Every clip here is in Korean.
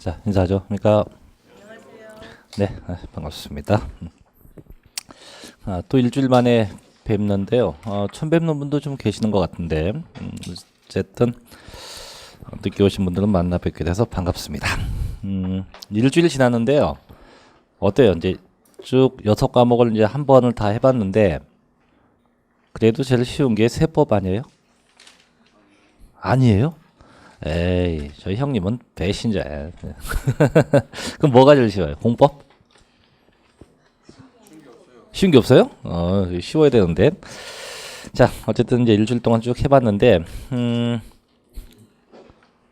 자, 인사하죠. 그러니까 네, 반갑습니다. 또 일주일 만에 뵙는데요. 처음 뵙는 분도 좀 계시는 것 같은데 어쨌든 늦게 오신 분들은 만나 뵙게 돼서 반갑습니다. 일주일 지났는데요. 어때요? 이제 쭉 6과목을 이제 한 번을 다 해봤는데 그래도 제일 쉬운 게 세법 아니에요? 아니에요? 에이, 저희 형님은 배신자예요. 그럼 뭐가 제일 쉬워요? 공법? 쉬운 게 없어요? 쉬워야 되는데. 자, 어쨌든 이제 일주일 동안 쭉 해봤는데,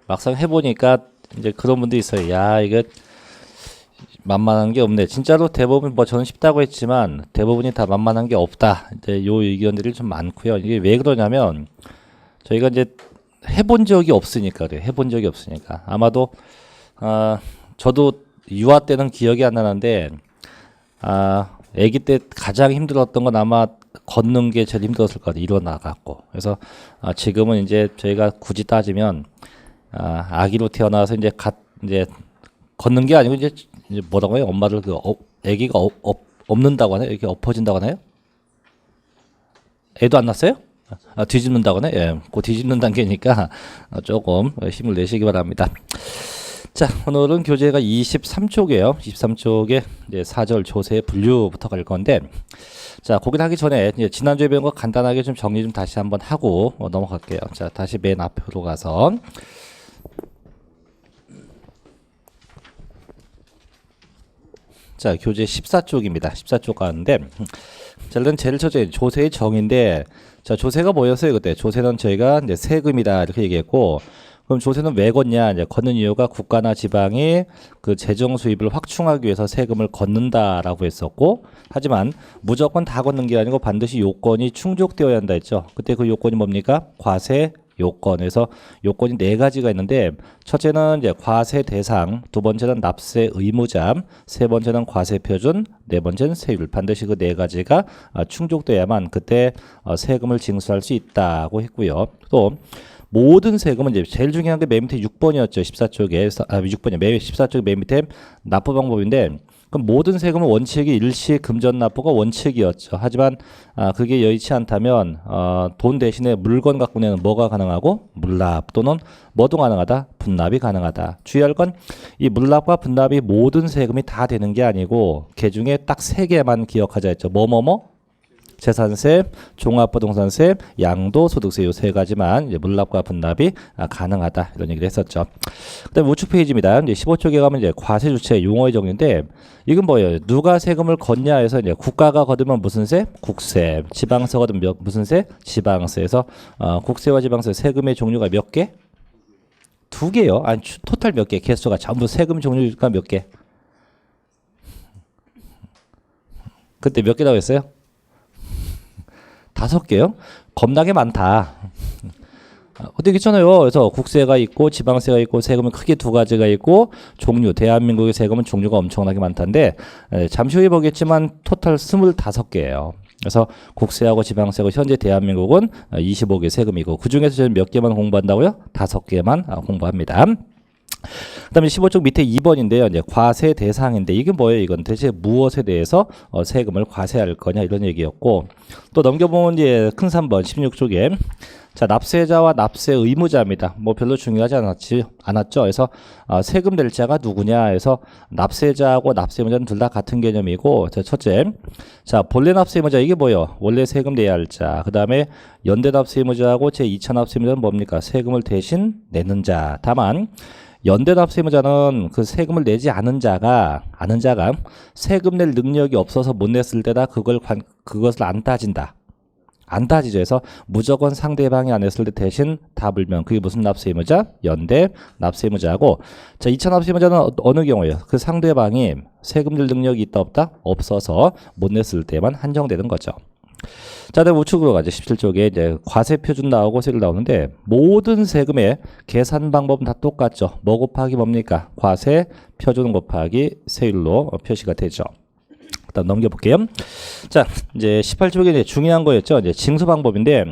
막상 해보니까 이제 그런 분도 있어요. 야, 이거 만만한 게 없네. 진짜로 대부분 뭐 저는 쉽다고 했지만 대부분이 다 만만한 게 없다. 이제 요 의견들이 좀 많고요. 이게 왜 그러냐면 저희가 이제 해본 적이 없으니까 그래요. 해본 적이 없으니까. 아마도 저도 유아 때는 기억이 안 나는데 아기 때 가장 힘들었던 건 아마 걷는 게 제일 힘들었을 것 같아요. 일어나갖고. 그래서 지금은 이제 저희가 굳이 따지면 아기로 태어나서 이제 이제 걷는 게 아니고 이제 뭐라고 해요? 엄마를 아기가 없는다고 하나요? 이렇게 엎어진다고 하나요? 애도 안 났어요? 뒤집는다고네? 예, 그 뒤집는 단계니까 조금 힘을 내시기 바랍니다. 자, 오늘은 교재가 23쪽이에요. 23쪽에 이제 4절 조세 분류부터 갈 건데, 자, 거기를 하기 전에 이제 지난주에 배운 거 간단하게 좀 정리 좀 다시 한번 하고 넘어갈게요. 자, 다시 맨 앞으로 가서. 자, 교재 14쪽입니다. 14쪽 가는데, 자, 일단 제일 첫째 조세의 정의인데, 자, 조세가 뭐였어요, 그때? 조세는 저희가 이제 세금이다, 이렇게 얘기했고, 그럼 조세는 왜 걷냐? 이제 걷는 이유가 국가나 지방이 그 재정 수입을 확충하기 위해서 세금을 걷는다라고 했었고, 하지만 무조건 다 걷는 게 아니고 반드시 요건이 충족되어야 한다 했죠. 그때 그 요건이 뭡니까? 과세 요건에서 요건이 4가지가 있는데 첫째는 이제 과세 대상, 두 번째는 납세 의무자, 세 번째는 과세 표준, 네 번째는 세율. 반드시 그 4가지가 충족돼야만 그때 세금을 징수할 수 있다고 했고요. 또 모든 세금은 이제 제일 중요한 게 맨 밑에 6번이었죠. 14쪽에 6번이 14쪽 맨 밑에 납부 방법인데 그럼 모든 세금은 원칙이 일시 금전 납부가 원칙이었죠. 하지만 그게 여의치 않다면 돈 대신에 물건 갖고 내는 뭐가 가능하고 물납 또는 뭐도 가능하다. 분납이 가능하다. 주의할 건 이 물납과 분납이 모든 세금이 다 되는 게 아니고 그 중에 딱 3개만 기억하자 했죠. 재산세, 종합부동산세, 양도소득세 요 3가지만 이제 물납과 분납이 가능하다 이런 얘기를 했었죠. 그다음 우측 페이지입니다. 이제 15쪽에 가면 이제 과세주체 용어의 정의인데 이건 뭐예요? 누가 세금을 걷냐 해서 이제 국가가 거두면 무슨 세? 국세. 지방세 거두면 무슨 세? 지방세에서 국세와 지방세 세금의 종류가 몇 개? 2개요. 아니 토탈 몇 개? 개수가 전부 세금 종류가 몇 개? 그때 몇 개라고 했어요? 5개요? 겁나게 많다. 어떻게 있잖아요. 그래서 국세가 있고 지방세가 있고 세금은 크게 2가지가 있고 종류 대한민국의 세금은 종류가 엄청나게 많다는데 잠시 후에 보겠지만 토탈 25개예요. 그래서 국세하고 지방세하고 현재 대한민국은 25개 세금이고 그중에서 저는 몇 개만 공부한다고요? 5개만 공부합니다. 그다음에 15쪽 밑에 2번인데요. 이제 과세 대상인데 이게 뭐예요? 이건 대체 무엇에 대해서 세금을 과세할 거냐 이런 얘기였고 또 넘겨보면 이제 큰 3번 16쪽에 자 납세자와 납세 의무자입니다. 뭐 별로 중요하지 않았죠. 그래서 세금 낼 자가 누구냐 해서 납세자하고 납세 의무자는 둘 다 같은 개념이고 첫째 자 본래 납세 의무자 이게 뭐예요? 원래 세금 내야 할 자. 그다음에 연대 납세 의무자하고 제2차 납세 의무자는 뭡니까? 세금을 대신 내는 자. 다만 연대 납세 의무자는 그 세금을 내지 않은 자가 세금 낼 능력이 없어서 못 냈을 때다 그것을 안 따진다. 안 따지죠. 그래서 무조건 상대방이 안 했을 때 대신 다 불면 그게 무슨 납세 의무자? 연대 납세 의무자고 자 2차 납세 의무자는 어느 경우예요? 그 상대방이 세금 낼 능력이 있다 없다? 없어서 못 냈을 때만 한정되는 거죠. 자, 다음 우측으로 가죠. 17쪽에 이제 과세 표준 나오고 세율 나오는데 모든 세금의 계산 방법은 다 똑같죠. 뭐 곱하기 뭡니까? 과세 표준 곱하기 세율로 표시가 되죠. 일단 넘겨볼게요. 자, 이제 18쪽에 이제 중요한 거였죠. 이제 징수 방법인데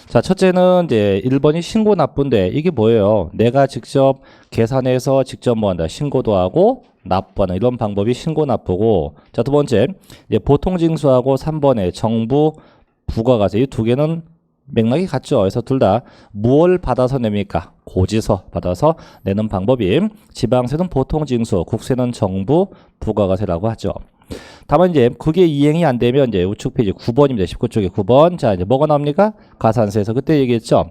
자, 첫째는 이제 1번이 신고 납부인데 이게 뭐예요? 내가 직접 계산해서 직접 뭐 한다. 신고도 하고 납부하는 이런 방법이 신고 납부고. 자, 두 번째 이제 보통 징수하고 3번에 정부 부가가세 이 두 개는 맥락이 같죠. 그래서 둘 다 무엇을 받아서 냅니까? 고지서 받아서 내는 방법이 지방세는 보통 징수, 국세는 정부 부가가세라고 하죠. 다만 이제 그게 이행이 안 되면 이제 우측 페이지 9번입니다. 19쪽에 9번. 자, 이제 뭐가 나옵니까? 가산세에서 그때 얘기했죠.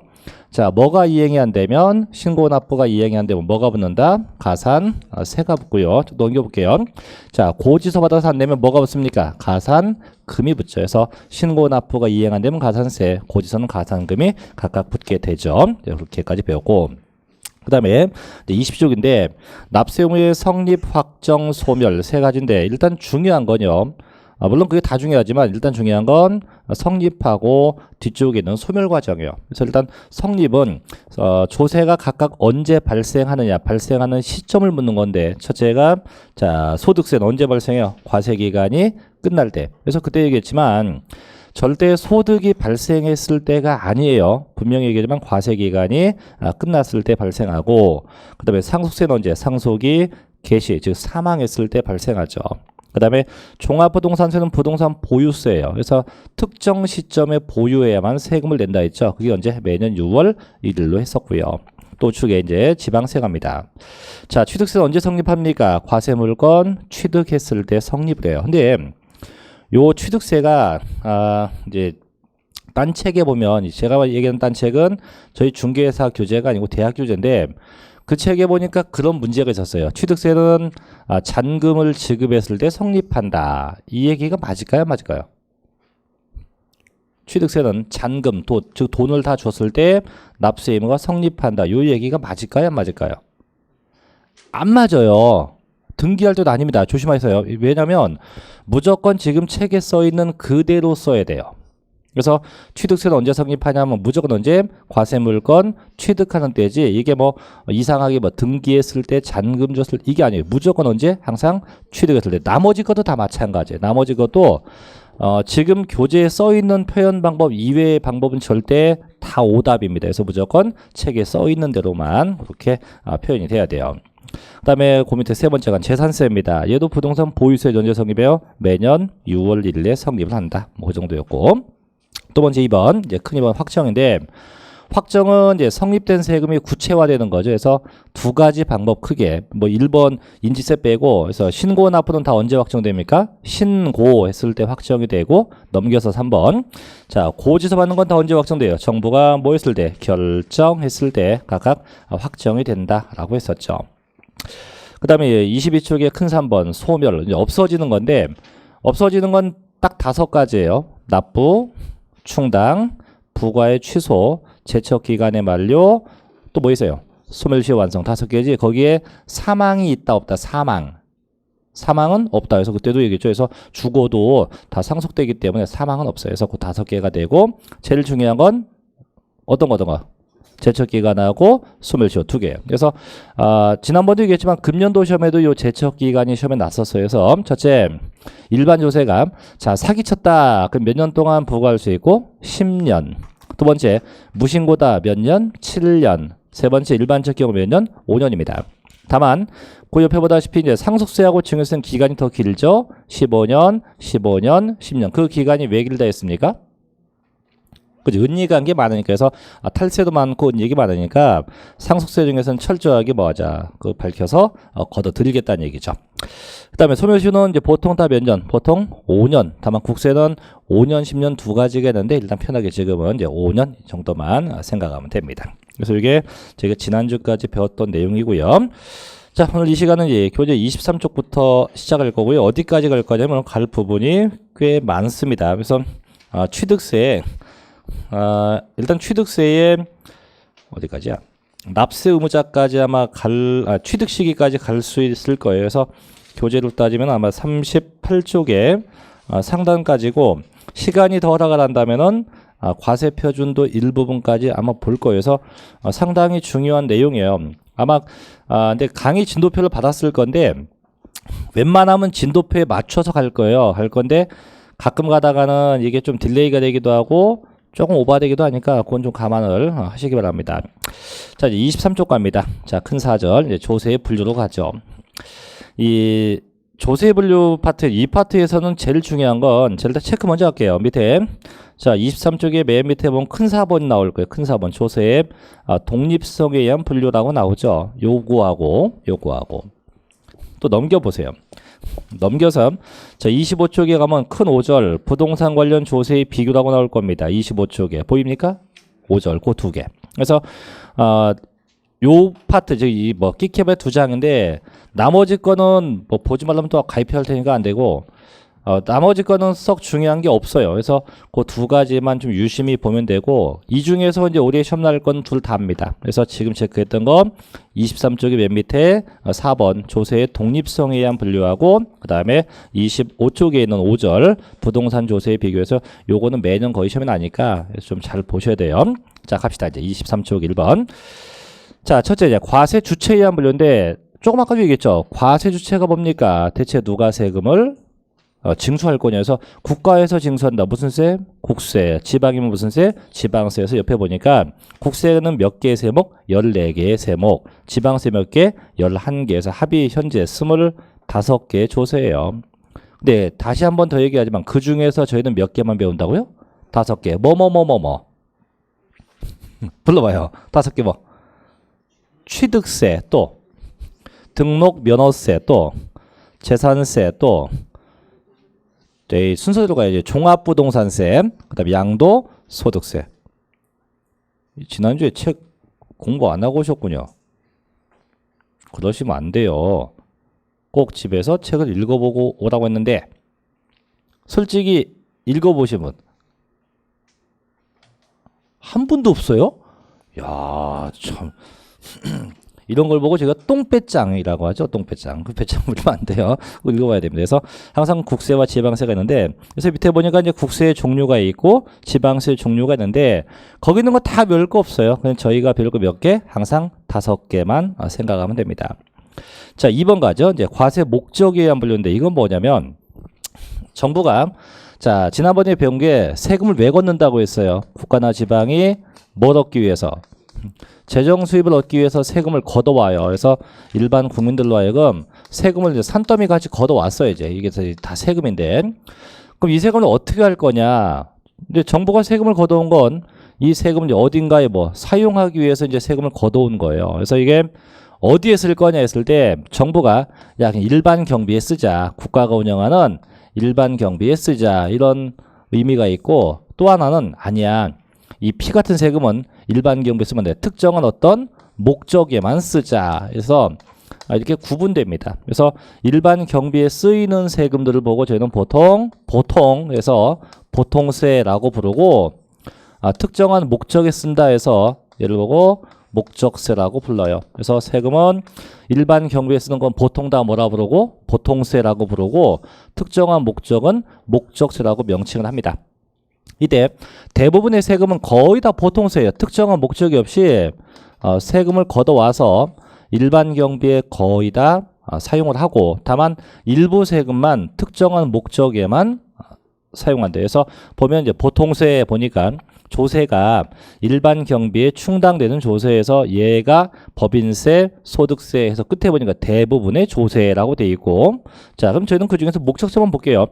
자, 뭐가 이행이 안 되면 신고 납부가 이행이 안 되면 뭐가 붙는다? 가산세가 붙고요. 좀 넘겨볼게요. 자, 고지서 받아서 안 내면 뭐가 붙습니까? 가산금이 붙죠. 그래서 신고 납부가 이행 안 되면 가산세, 고지서는 가산금이 각각 붙게 되죠. 이렇게까지 배웠고. 그 다음에 20쪽인데 납세 의무의 성립, 확정, 소멸 세 가지인데 일단 중요한 건요. 물론 그게 다 중요하지만 일단 중요한 건 성립하고 뒤쪽에 있는 소멸 과정이에요. 그래서 일단 성립은 조세가 각각 언제 발생하느냐, 발생하는 시점을 묻는 건데 첫째가 자 소득세는 언제 발생해요? 과세 기간이 끝날 때. 그래서 그때 얘기했지만 절대 소득이 발생했을 때가 아니에요. 분명히 얘기하지만 과세 기간이 끝났을 때 발생하고 그 다음에 상속세는 언제? 상속이 개시, 즉 사망했을 때 발생하죠. 그 다음에 종합부동산세는 부동산 보유세예요. 그래서 특정 시점에 보유해야만 세금을 낸다 했죠. 그게 언제? 매년 6월 1일로 했었고요. 또 우측에 이제 지방세가입니다. 자, 취득세는 언제 성립합니까? 과세물건 취득했을 때 성립을 해요. 근데 요 취득세가 이제 딴 책에 보면 제가 얘기하는 딴 책은 저희 중개사 교재가 아니고 대학 교재인데 그 책에 보니까 그런 문제가 있었어요. 취득세는 잔금을 지급했을 때 성립한다. 이 얘기가 맞을까요? 맞을까요? 취득세는 잔금, 즉 돈을 다 줬을 때 납세 의무가 성립한다. 이 얘기가 맞을까요? 안 맞을까요? 안 맞아요. 등기할 때도 아닙니다. 조심하세요. 왜냐하면 무조건 지금 책에 써 있는 그대로 써야 돼요. 그래서 취득세는 언제 성립하냐면 무조건 언제 과세물건 취득하는 때지 이게 뭐 이상하게 뭐 등기했을 때 잔금 줬을 때 이게 아니에요. 무조건 언제 항상 취득했을 때. 나머지 것도 다 마찬가지예요. 나머지 것도 지금 교재에 써 있는 표현 방법 이외의 방법은 절대 다 오답입니다. 그래서 무조건 책에 써 있는 대로만 그렇게 표현이 돼야 돼요. 그 다음에 그 밑에 세 번째가 재산세입니다. 얘도 부동산 보유세 언제 성립해요? 매년 6월 1일에 성립을 한다. 뭐 그 정도였고. 두 번째 2번, 이제 큰 2번 확정인데, 확정은 이제 성립된 세금이 구체화되는 거죠. 그래서 두 가지 방법 크게, 뭐 1번 인지세 빼고, 그래서 신고 납부는 다 언제 확정됩니까? 신고했을 때 확정이 되고, 넘겨서 3번. 자, 고지서 받는 건 다 언제 확정돼요? 정부가 뭐 했을 때? 결정했을 때 각각 확정이 된다라고 했었죠. 그 다음에 22쪽에 큰 3번, 소멸. 이제 없어지는 건데, 없어지는 건 딱 5가지예요. 납부, 충당, 부과의 취소, 제척기간의 만료, 또 뭐 있어요? 소멸시효 완성 5개지. 거기에 사망이 있다 없다. 사망은 없다. 그래서 그때도 얘기했죠. 그래서 죽어도 다 상속되기 때문에 사망은 없어요. 그래서 그 5개가 되고 제일 중요한 건 어떤 거? 제척기간하고 소멸시효 2개. 그래서 지난번도 얘기했지만 금년도 시험에도 이 제척기간이 시험에 났었어요. 그래서 첫째 일반 조세가 자 사기쳤다. 그럼 몇 년 동안 부과할 수 있고 10년. 두 번째 무신고다 몇 년? 7년. 세 번째 일반적 경우 몇 년? 5년입니다. 다만 그 옆에 보다시피 이제 상속세하고 증여세는 기간이 더 길죠. 15년, 10년. 그 기간이 왜 길다 했습니까? 그죠? 은닉한 많으니까. 그래서 탈세도 많고 은닉이 많으니까 상속세 중에서는 철저하게 뭐 하자. 그 밝혀서 걷어들이겠다는 얘기죠. 그 다음에 소멸시효는 이제 보통 다 몇 년? 보통 5년. 다만 국세는 5년, 10년 두 가지가 있는데 일단 편하게 지금은 이제 5년 정도만 생각하면 됩니다. 그래서 이게 제가 지난주까지 배웠던 내용이고요. 자, 오늘 이 시간은 이제 교재 23쪽부터 시작할 거고요. 어디까지 갈 거냐면 갈 부분이 꽤 많습니다. 그래서 취득세 일단 취득세에 어디까지야? 납세 의무자까지 아마 취득 시기까지 갈 수 있을 거예요. 그래서 교재로 따지면 아마 38쪽에 상단까지고 시간이 더 허락을 한다면은 과세 표준도 일부분까지 아마 볼 거예요. 그래서 상당히 중요한 내용이에요. 아마 근데 강의 진도표를 받았을 건데 웬만하면 진도표에 맞춰서 갈 거예요. 갈 건데 가끔 가다가는 이게 좀 딜레이가 되기도 하고 조금 오바되기도 하니까 그건 좀 감안을 하시기 바랍니다. 자, 이제 23쪽 갑니다. 자, 큰 사절 이제 조세의 분류로 가죠. 이 조세 분류 파트, 이 파트에서는 제일 중요한 건 제일 다 체크 먼저 할게요. 밑에 자 23쪽에 맨 밑에 보면 큰 4번 나올 거예요. 큰 4번 조세의 독립성에 의한 분류라고 나오죠. 요구하고 또 넘겨보세요. 넘겨서 자 25쪽에 가면 큰 5절 부동산 관련 조세의 비교라고 나올 겁니다. 25쪽에 보입니까? 5절 그 두 개. 그래서 요 파트 즉 이 뭐 끼캡의 두 장인데 나머지 거는 뭐 보지 말라면 또 가입할 테니까 안 되고 나머지 거는 썩 중요한 게 없어요. 그래서 그 두 가지만 좀 유심히 보면 되고 이 중에서 이제 올해 시험 날 건 둘 다입니다. 그래서 지금 체크했던 거 23쪽의 맨 밑에 4번 조세의 독립성에 의한 분류하고 그 다음에 25쪽에 있는 5절 부동산 조세에 비교해서 요거는 매년 거의 시험에 나니까 좀 잘 보셔야 돼요. 자 갑시다. 이제 23쪽 1번. 자 첫째 이제 과세 주체에 의한 분류인데 조금 아까도 얘기했죠. 과세 주체가 뭡니까? 대체 누가 세금을 징수할 거냐 해서 국가에서 징수한다. 무슨 세? 국세. 지방이면 무슨 세? 지방세에서 옆에 보니까 국세는 몇 개의 세목? 14개의 세목. 지방세 몇 개? 11개에서 합이 현재 25개의 조세예요. 근데 다시 한 번 더 얘기하지만 그 중에서 저희는 몇 개만 배운다고요? 5개. 뭐. 불러봐요. 5개 뭐? 취득세 또 등록 면허세 또 재산세 또 네, 순서대로 가야지. 종합부동산세, 그 다음에 양도소득세. 지난주에 책 공부 안 하고 오셨군요. 그러시면 안 돼요. 꼭 집에서 책을 읽어보고 오라고 했는데 솔직히 읽어보시면 한 분도 없어요? 야, 참... 이런 걸 보고 제가 똥배짱이라고 하죠. 똥배짱. 그 배짱 부리면 안 돼요. 읽어봐야 됩니다. 그래서 항상 국세와 지방세가 있는데 그래서 밑에 보니까 이제 국세의 종류가 있고 지방세의 종류가 있는데 거기 있는 거 다 배울 거 없어요. 그냥 저희가 배울 거 몇 개? 항상 5개만 생각하면 됩니다. 자, 2번 가죠. 이제 과세 목적에 의한 분류인데 이건 뭐냐면 정부가 자, 지난번에 배운 게 세금을 왜 걷는다고 했어요. 국가나 지방이 뭘 얻기 위해서? 재정 수입을 얻기 위해서 세금을 걷어와요. 그래서 일반 국민들로 하여금 세금을 이제 산더미 같이 걷어왔어요. 이게 다 세금인데 그럼 이 세금을 어떻게 할 거냐? 근데 정부가 세금을 걷어온 건 이 세금을 어딘가에 뭐 사용하기 위해서 이제 세금을 걷어온 거예요. 그래서 이게 어디에 쓸 거냐 했을 때 정부가 야 그냥 일반 경비에 쓰자. 국가가 운영하는 일반 경비에 쓰자. 이런 의미가 있고 또 하나는 아니야. 이 피 같은 세금은 일반 경비에 쓰면 돼. 특정한 어떤 목적에만 쓰자. 그래서 이렇게 구분됩니다. 그래서 일반 경비에 쓰이는 세금들을 보고 저희는 보통해서 보통세라고 부르고 특정한 목적에 쓴다 해서 얘를 보고 목적세라고 불러요. 그래서 세금은 일반 경비에 쓰는 건 보통 다 뭐라 부르고 보통세라고 부르고 특정한 목적은 목적세라고 명칭을 합니다. 이때 대부분의 세금은 거의 다 보통세예요. 특정한 목적이 없이 세금을 걷어와서 일반 경비에 거의 다 사용을 하고 다만 일부 세금만 특정한 목적에만 사용한대요. 그래서 보면 이제 보통세에 보니까 조세가 일반 경비에 충당되는 조세에서 얘가 법인세, 소득세 해서 끝에 보니까 대부분의 조세라고 돼 있고 자 그럼 저희는 그 중에서 목적세만 볼게요.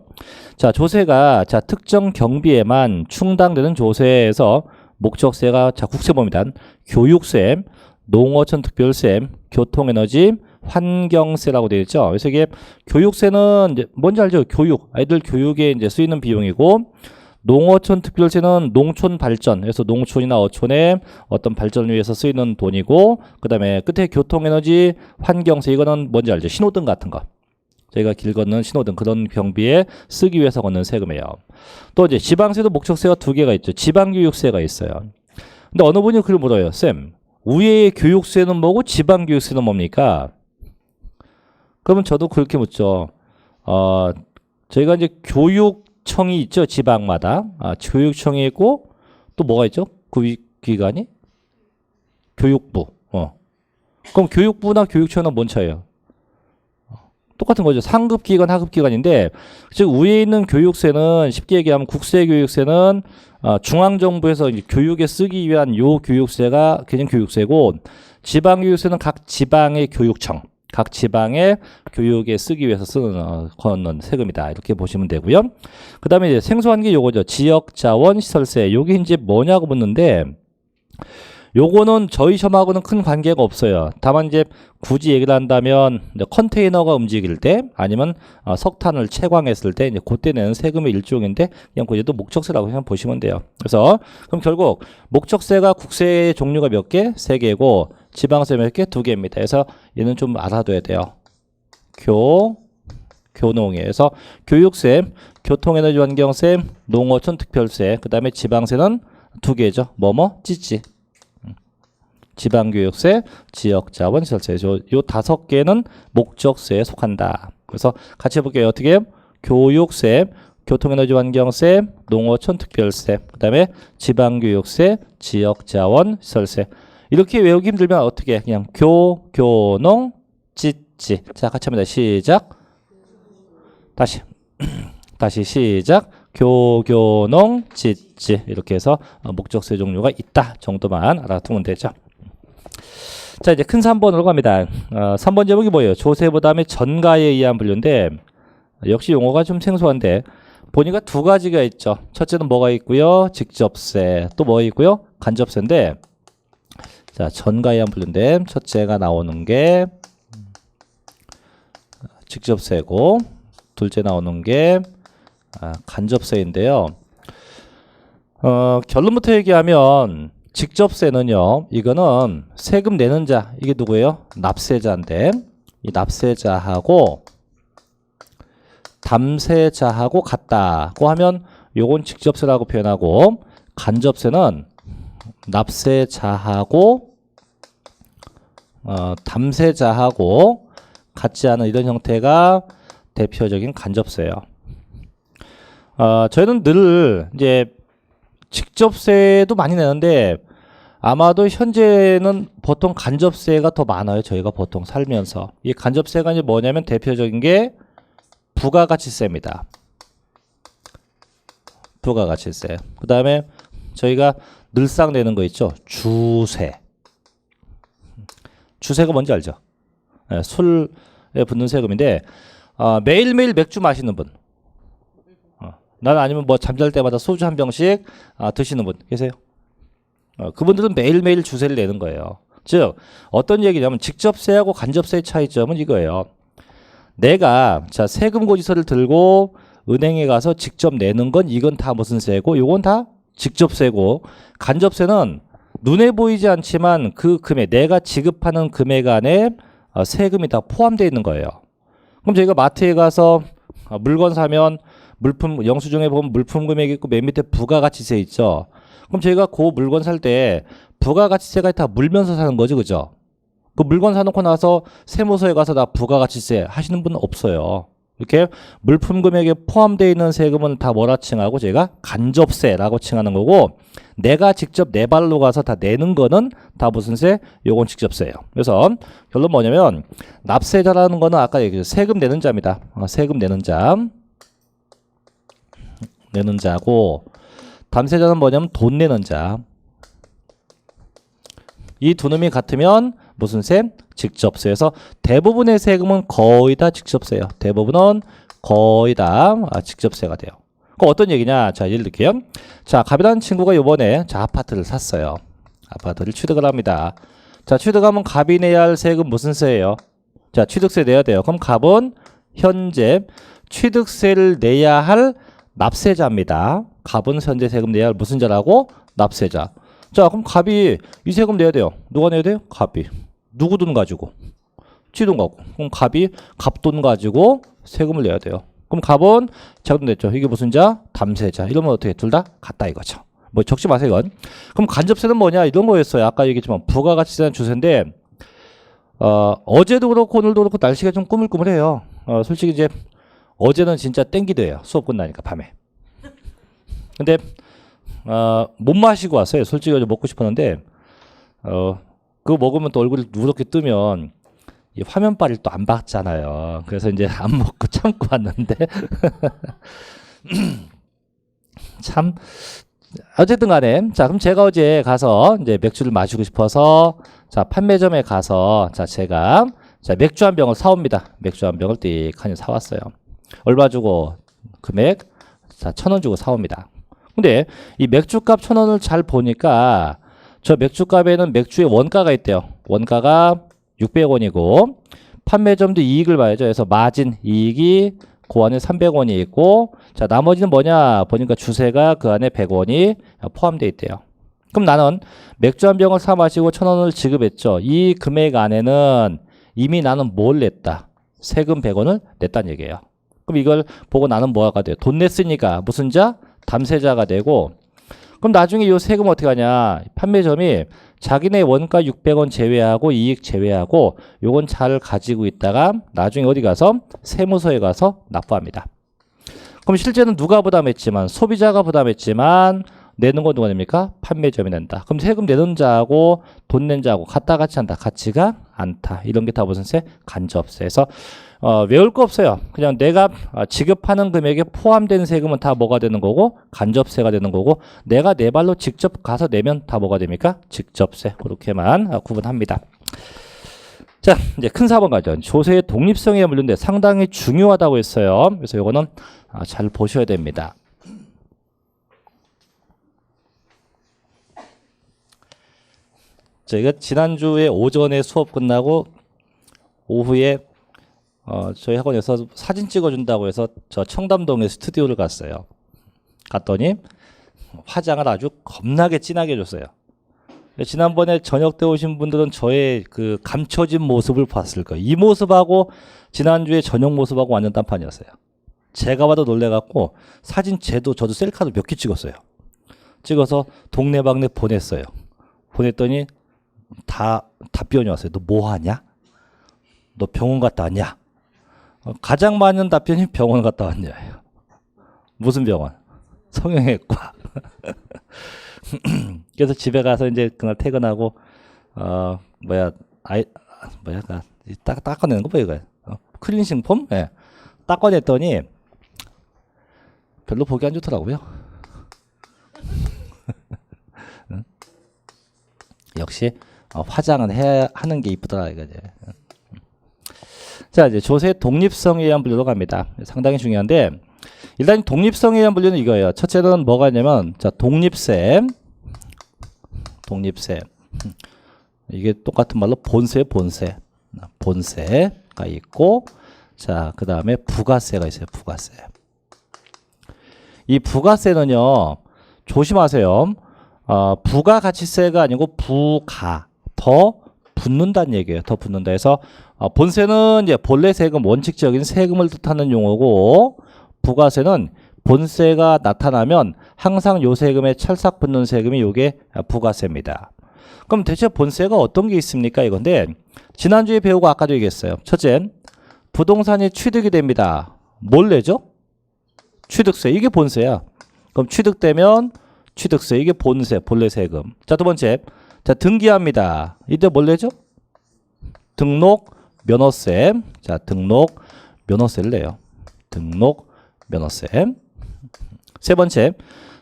자 조세가 자 특정 경비에만 충당되는 조세에서 목적세가 자 국세 봅니다. 교육세, 농어촌 특별세, 교통에너지, 환경세라고 되어 있죠. 그래서 이게 교육세는 이제 뭔지 알죠? 교육, 아이들 교육에 이제 쓰이는 비용이고 농어촌 특별세는 농촌 발전, 그래서 농촌이나 어촌의 어떤 발전을 위해서 쓰이는 돈이고 그 다음에 끝에 교통에너지, 환경세 이거는 뭔지 알죠? 신호등 같은 거. 저희가 길 걷는 신호등 그런 경비에 쓰기 위해서 걷는 세금이에요. 또 이제 지방세도 목적세가 2개가 있죠. 지방교육세가 있어요. 근데 어느 분이 그걸 물어요. 쌤, 위에의 교육세는 뭐고 지방교육세는 뭡니까? 그러면 저도 그렇게 묻죠. 저희가 이제 교육청이 있죠. 지방마다. 교육청이 있고 또 뭐가 있죠? 그 기관이? 교육부. 그럼 교육부나 교육청은 뭔 차이예요? 똑같은 거죠. 상급기관, 하급기관인데 즉 위에 있는 교육세는 쉽게 얘기하면 국세교육세는 중앙정부에서 이제 교육에 쓰기 위한 요 교육세가 개정 교육세고 지방교육세는 각 지방의 교육청, 각 지방의 교육에 쓰기 위해서 쓰는 거는 세금이다. 이렇게 보시면 되고요. 그 다음에 이제 생소한 게 요거죠. 지역자원시설세. 요게 이제 뭐냐고 묻는데 요거는 저희 시험하고는 큰 관계가 없어요. 다만 이제 굳이 얘기를 한다면 이제 컨테이너가 움직일 때 아니면 석탄을 채광했을 때 이제 그때 내는 세금의 일종인데 그냥 그래도 목적세라고 그냥 보시면 돼요. 그래서 그럼 결국 목적세가 국세의 종류가 몇 개? 3개고 지방세 몇 개? 2개입니다. 그래서 얘는 좀 알아둬야 돼요. 교농에서 교육세, 교통에너지환경세, 농어촌 특별세, 그 다음에 지방세는 2개죠. 찌찌. 지방교육세, 지역자원시설세. 요 5개는 목적세에 속한다. 그래서 같이 해볼게요. 어떻게 해요? 교육세, 교통에너지환경세, 농어촌 특별세, 그 다음에 지방교육세, 지역자원시설세. 이렇게 외우기 힘들면 어떻게 해? 그냥 교농, 찌찌. 자, 같이 합니다. 시작. 다시 시작. 교농, 찌찌. 이렇게 해서 목적세 종류가 있다 정도만 알아두면 되죠. 자, 이제 큰 3번으로 갑니다. 3번 제목이 뭐예요? 조세 부담의 전가에 의한 분류인데 역시 용어가 좀 생소한데 보니까 2가지가 있죠. 첫째는 뭐가 있고요? 직접세. 또 뭐가 있고요? 간접세인데 자, 전가에 의한 분류인데 첫째가 나오는 게 직접세고 둘째 나오는 게 간접세인데요. 결론부터 얘기하면 직접세는요, 이거는 세금 내는 자, 이게 누구예요? 납세자인데, 이 납세자하고 담세자하고 같다고 하면 요건 직접세라고 표현하고, 간접세는 납세자하고 담세자하고 같지 않은 이런 형태가 대표적인 간접세예요. 저희는 늘 이제 직접세도 많이 내는데 아마도 현재는 보통 간접세가 더 많아요. 저희가 보통 살면서. 이 간접세가 이제 뭐냐면 대표적인 게 부가가치세입니다. 부가가치세. 그 다음에 저희가 늘상 내는 거 있죠. 주세. 주세가 뭔지 알죠? 네, 술에 붙는 세금인데 매일매일 맥주 마시는 분. 나는 아니면 뭐 잠잘 때마다 소주 한 병씩 드시는 분 계세요? 그분들은 매일매일 주세를 내는 거예요. 즉 어떤 얘기냐면 직접세하고 간접세의 차이점은 이거예요. 내가 자 세금 고지서를 들고 은행에 가서 직접 내는 건 이건 다 무슨 세고 이건 다 직접세고 간접세는 눈에 보이지 않지만 그 금액 내가 지급하는 금액 안에 세금이 다 포함되어 있는 거예요. 그럼 저희가 마트에 가서 물건 사면 물품 영수증에 보면 물품 금액이 있고 맨 밑에 부가가치세 있죠. 그럼 저희가 그 물건 살 때 부가가치세가 다 물면서 사는 거죠, 그죠? 그 물건 사놓고 나서 세무서에 가서 나 부가가치세 하시는 분은 없어요. 이렇게 물품 금액에 포함되어 있는 세금은 다 뭐라 칭하고 저희가 간접세라고 칭하는 거고 내가 직접 내 발로 가서 다 내는 거는 다 무슨 세? 요건 직접세예요. 그래서 결론 뭐냐면 납세자라는 거는 아까 얘기했죠. 세금 내는 자입니다. 세금 내는 자. 내는 자고 담세자는 뭐냐면 돈 내는 자. 이 두 놈이 같으면 무슨 세? 직접세에서 대부분의 세금은 거의 다 직접세예요. 대부분은 거의 다 직접세가 돼요. 그럼 어떤 얘기냐? 자, 예를 들게요. 자, 갑이라는 친구가 요번에 자 아파트를 샀어요. 아파트를 취득을 합니다. 자, 취득하면 갑이 내야 할 세금 무슨 세예요? 자, 취득세 내야 돼요. 그럼 갑은 현재 취득세를 내야 할 납세자입니다. 갑은 현재 세금 내야 할 무슨 자라고? 납세자. 자, 그럼 갑이 이 세금 내야 돼요. 누가 내야 돼요? 갑이. 누구 돈 가지고? 지 돈 갖고. 그럼 갑이 갑돈 가지고 세금을 내야 돼요. 그럼 갑은 자금 냈죠. 이게 무슨 자? 담세자. 이러면 어떻게? 둘 다 같다 이거죠. 뭐 적지 마세요, 이건. 그럼 간접세는 뭐냐? 이런 거였어요. 아까 얘기했지만 부가가치세는 주세인데 어제도 그렇고 오늘도 그렇고 날씨가 좀 꾸물꾸물해요. 솔직히 이제 어제는 진짜 땡기대요. 수업 끝나니까 밤에. 근데 못 마시고 왔어요. 솔직히 어제 먹고 싶었는데 그거 먹으면 또 얼굴이 누렇게 뜨면 이 화면빨을 또 안 봤잖아요. 그래서 이제 안 먹고 참고 왔는데 참 어쨌든 간에, 자, 그럼 제가 어제 가서 이제 맥주를 마시고 싶어서, 자, 판매점에 가서, 자, 제가, 자, 맥주 한 병을 사옵니다. 맥주 한 병을 띡하니 사왔어요. 얼마 주고, 금액, 자, 1,000원 주고 사옵니다. 근데 이 맥주값 1,000원을 잘 보니까 저 맥주값에는 맥주의 원가가 있대요. 원가가 600원이고, 판매점도 이익을 봐야죠. 그래서 마진, 이익이 그 안에 300원이 있고, 자, 나머지는 뭐냐 보니까 주세가 그 안에 100원이 포함되어 있대요. 그럼 나는 맥주 한 병을 사 마시고 1,000원을 지급했죠. 이 금액 안에는 이미 나는 뭘 냈다? 세금 100원을 냈다는 얘기예요. 그럼 이걸 보고 나는 뭐가 돼요? 돈 냈으니까 무슨 자? 담세자가 되고, 그럼 나중에 이 세금 어떻게 하냐? 판매점이 자기네 원가 600원 제외하고 이익 제외하고 요건 잘 가지고 있다가 나중에 어디 가서 세무서에 가서 납부합니다. 그럼 실제는 누가 부담했지만, 소비자가 부담했지만 내는 건 누가 냅니까? 판매점이 낸다. 그럼 세금 내는 자하고 돈 낸 자하고 같다 같이 한다? 같지가 않다. 이런 게 다 무슨 세? 간접세에서 외울 거 없어요. 그냥 내가 지급하는 금액에 포함된 세금은 다 뭐가 되는 거고, 간접세가 되는 거고, 내가 내 발로 직접 가서 내면 다 뭐가 됩니까? 직접세. 그렇게만 구분합니다. 자, 이제 큰 4번 가죠. 조세의 독립성에 물렸는데 상당히 중요하다고 했어요. 그래서 이거는 잘 보셔야 됩니다. 저희가 지난주에 오전에 수업 끝나고 오후에 저희 학원에서 사진 찍어준다고 해서 저 청담동에 스튜디오를 갔어요. 갔더니 화장을 아주 겁나게 진하게 해줬어요. 지난번에 저녁 때 오신 분들은 저의 그 감춰진 모습을 봤을 거예요. 이 모습하고 지난주에 저녁 모습하고 완전 딴판이었어요. 제가 봐도 놀래갖고 사진 저도 셀카도 몇 개 찍었어요. 찍어서 동네방네 보냈어요. 보냈더니 다 답변이 왔어요. 너 뭐 하냐? 너 병원 갔다 왔냐? 가장 많은 답변이 병원 갔다 왔냐예요. 무슨 병원? 성형외과. 그래서 집에 가서 이제 그날 퇴근하고 닦아내는 거 뭐야 이거? 클렌징 폼? 예. 닦아냈더니 별로 보기 안 좋더라고요. 역시 화장은 하는 게 이쁘더라 이거지. 자, 이제 조세 독립성에 의한 분류로 갑니다. 상당히 중요한데, 일단 독립성에 의한 분류는 이거예요. 첫째는 뭐가 있냐면, 자, 독립세. 이게 똑같은 말로 본세가 있고, 자, 그 다음에 부가세가 있어요. 부가세. 이 부가세는요, 조심하세요. 부가가치세가 아니고 더 붙는다는 얘기예요. 더 붙는다 해서 본세는 이제 본래 세금, 원칙적인 세금을 뜻하는 용어고, 부가세는 본세가 나타나면 항상 요 세금에 찰싹 붙는 세금이 요게 부가세입니다. 그럼 대체 본세가 어떤 게 있습니까? 이건데 지난주에 배우고 아까도 얘기했어요. 첫째, 부동산이 취득이 됩니다. 뭘 내죠? 취득세. 이게 본세야. 그럼 취득되면 취득세. 이게 본래 세금. 자, 두 번째, 자, 등기합니다. 이때 뭘 내죠? 등록 면허세. 자, 등록 면허세를 내요. 등록 면허세. 세 번째,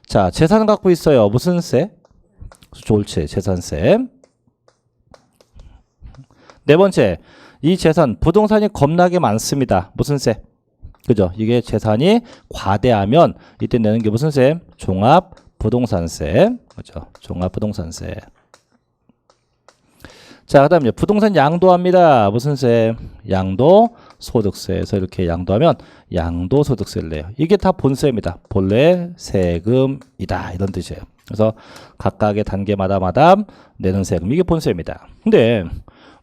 자, 재산을 갖고 있어요. 무슨 세? 졸세, 재산세. 네 번째, 이 재산, 부동산이 겁나게 많습니다. 무슨 세? 그죠? 이게 재산이 과대하면 이때 내는 게 무슨 세? 종합부동산세. 그죠? 종합부동산세. 자, 그 다음에 부동산 양도합니다. 무슨 세? 양도소득세에서 이렇게 양도하면 양도소득세를 내요. 이게 다 본세입니다. 본래 세금이다. 이런 뜻이에요. 그래서 각각의 단계마다 내는 세금. 이게 본세입니다. 근데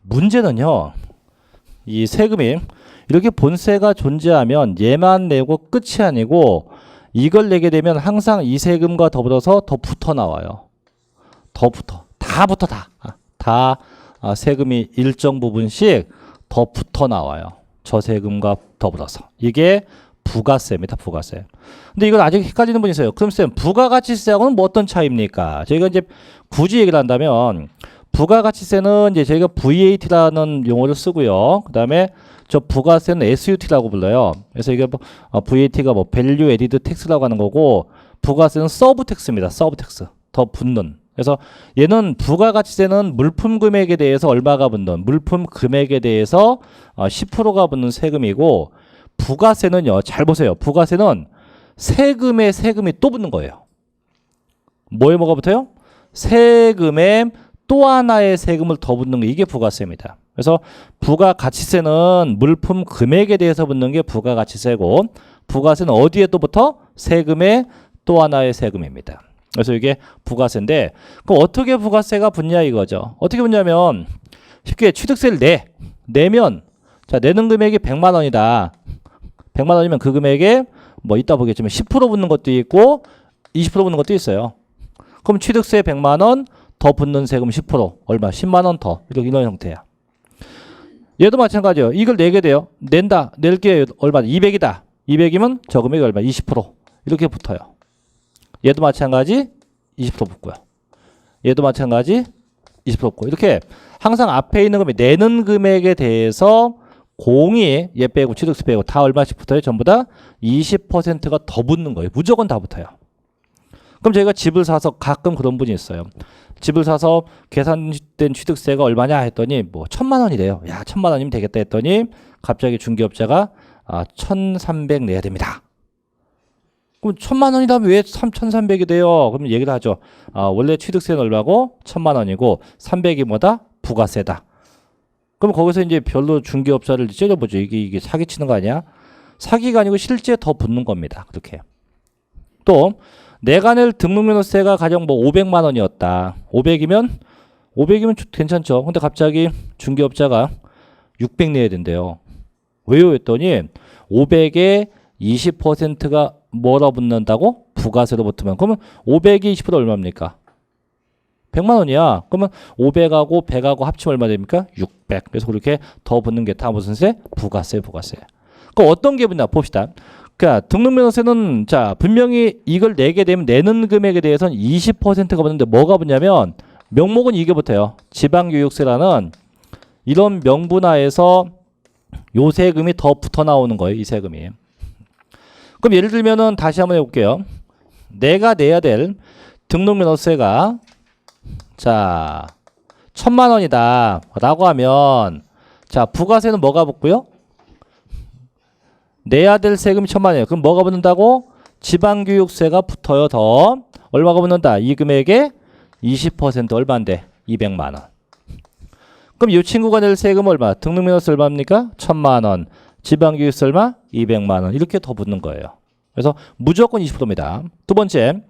문제는요. 이 세금이 이렇게 본세가 존재하면 얘만 내고 끝이 아니고 이걸 내게 되면 항상 이 세금과 더불어서 더 붙어 나와요. 더 붙어. 다 세금이 일정 부분씩 더 붙어 나와요. 저 세금과 더불어서. 이게 부가세입니다. 부가세. 근데 이건 아직 헷갈리는 분이 있어요. 그럼 쌤, 부가가치세하고는 뭐 어떤 차이입니까? 저희가 이제 굳이 얘기를 한다면 부가가치세는 이제 저희가 VAT라는 용어를 쓰고요. 그다음에 저 부가세는 SUT라고 불러요. 그래서 이게 뭐 VAT가 뭐 Value Added Tax라고 하는 거고 부가세는 서브 텍스입니다. 서브 텍스. 더 붙는. 그래서 얘는 부가가치세는 물품 금액에 대해서 얼마가 붙는 물품 금액에 대해서 10%가 붙는 세금이고 부가세는요. 잘 보세요. 부가세는 세금에 세금이 또 붙는 거예요. 뭐에 뭐가 붙어요? 세금에 또 하나의 세금을 더 붙는 게 이게 부가세입니다. 그래서 부가가치세는 물품 금액에 대해서 붙는 게 부가가치세고 부가세는 어디에 또 붙어? 세금에 또 하나의 세금입니다. 그래서 이게 부가세인데 그럼 어떻게 부가세가 붙냐 이거죠. 어떻게 붙냐면 쉽게 취득세를 내면 자 내는 금액이 100만 원이다. 100만 원이면 그 금액에 뭐 이따 보겠지만 10% 붙는 것도 있고 20% 붙는 것도 있어요. 그럼 취득세 100만 원 더 붙는 세금 10% 얼마? 10만 원 더 이런 형태야. 얘도 마찬가지예요. 이걸 내게 돼요. 낼 게 얼마? 200이다. 200이면 저 금액이 얼마? 20% 이렇게 붙어요. 얘도 마찬가지 20% 붙고요. 얘도 마찬가지 20% 붙고 이렇게 항상 앞에 있는 금액 내는 금액에 대해서 공이 얘 빼고 취득세 빼고 다 얼마씩 붙어요? 전부 다 20%가 더 붙는 거예요. 무조건 다 붙어요. 그럼 저희가 집을 사서 가끔 그런 분이 있어요. 집을 사서 계산된 취득세가 얼마냐 했더니 뭐 1,000만 원이래요. 야 1,000만 원이면 되겠다 했더니 갑자기 중개업자가 1,300 내야 됩니다. 그럼 1,000만 원이라면 왜 1,300이 돼요? 그럼 얘기를 하죠. 원래 취득세는 얼마고 1,000만 원이고 300이 뭐다? 부가세다. 그럼 거기서 이제 별로 중개업자를 째려보죠. 이게 사기치는 거 아니야? 사기가 아니고 실제 더 붙는 겁니다. 그렇게. 또 내가 낼 등록면허세가 가령 뭐 500만 원이었다. 500이면 괜찮죠. 근데 갑자기 중개업자가 600 내야 된대요. 왜요? 했더니 500에 20%가 뭐라 붙는다고? 부가세로 붙으면. 그러면 500이 20% 얼마입니까? 100만 원이야. 그러면 500하고 100하고 합치면 얼마 됩니까? 600. 그래서 그렇게 더 붙는 게 다 무슨 세? 부가세. 그럼 어떤 게 붙나 봅시다. 그러니까 등록면허세는 자 분명히 이걸 내게 되면 내는 금액에 대해서는 20%가 붙는데 뭐가 붙냐면 명목은 이게 붙어요. 지방교육세라는 이런 명분하에서 요 세금이 더 붙어 나오는 거예요. 이 세금이. 그럼 예를 들면은 다시 한번 해볼게요. 내가 내야 될 등록면허세가 자 1,000만 원이다 라고 하면 자 부가세는 뭐가 붙고요? 내야 될 세금이 1,000만 원이에요. 그럼 뭐가 붙는다고? 지방교육세가 붙어요. 더 얼마가 붙는다? 이 금액의 20% 얼마인데? 200만 원. 그럼 이 친구가 낼 세금 얼마? 등록면허세 얼마입니까? 1,000만 원. 지방교육세 얼마? 200만 원. 이렇게 더 붙는 거예요. 그래서 무조건 20%입니다. 두 번째,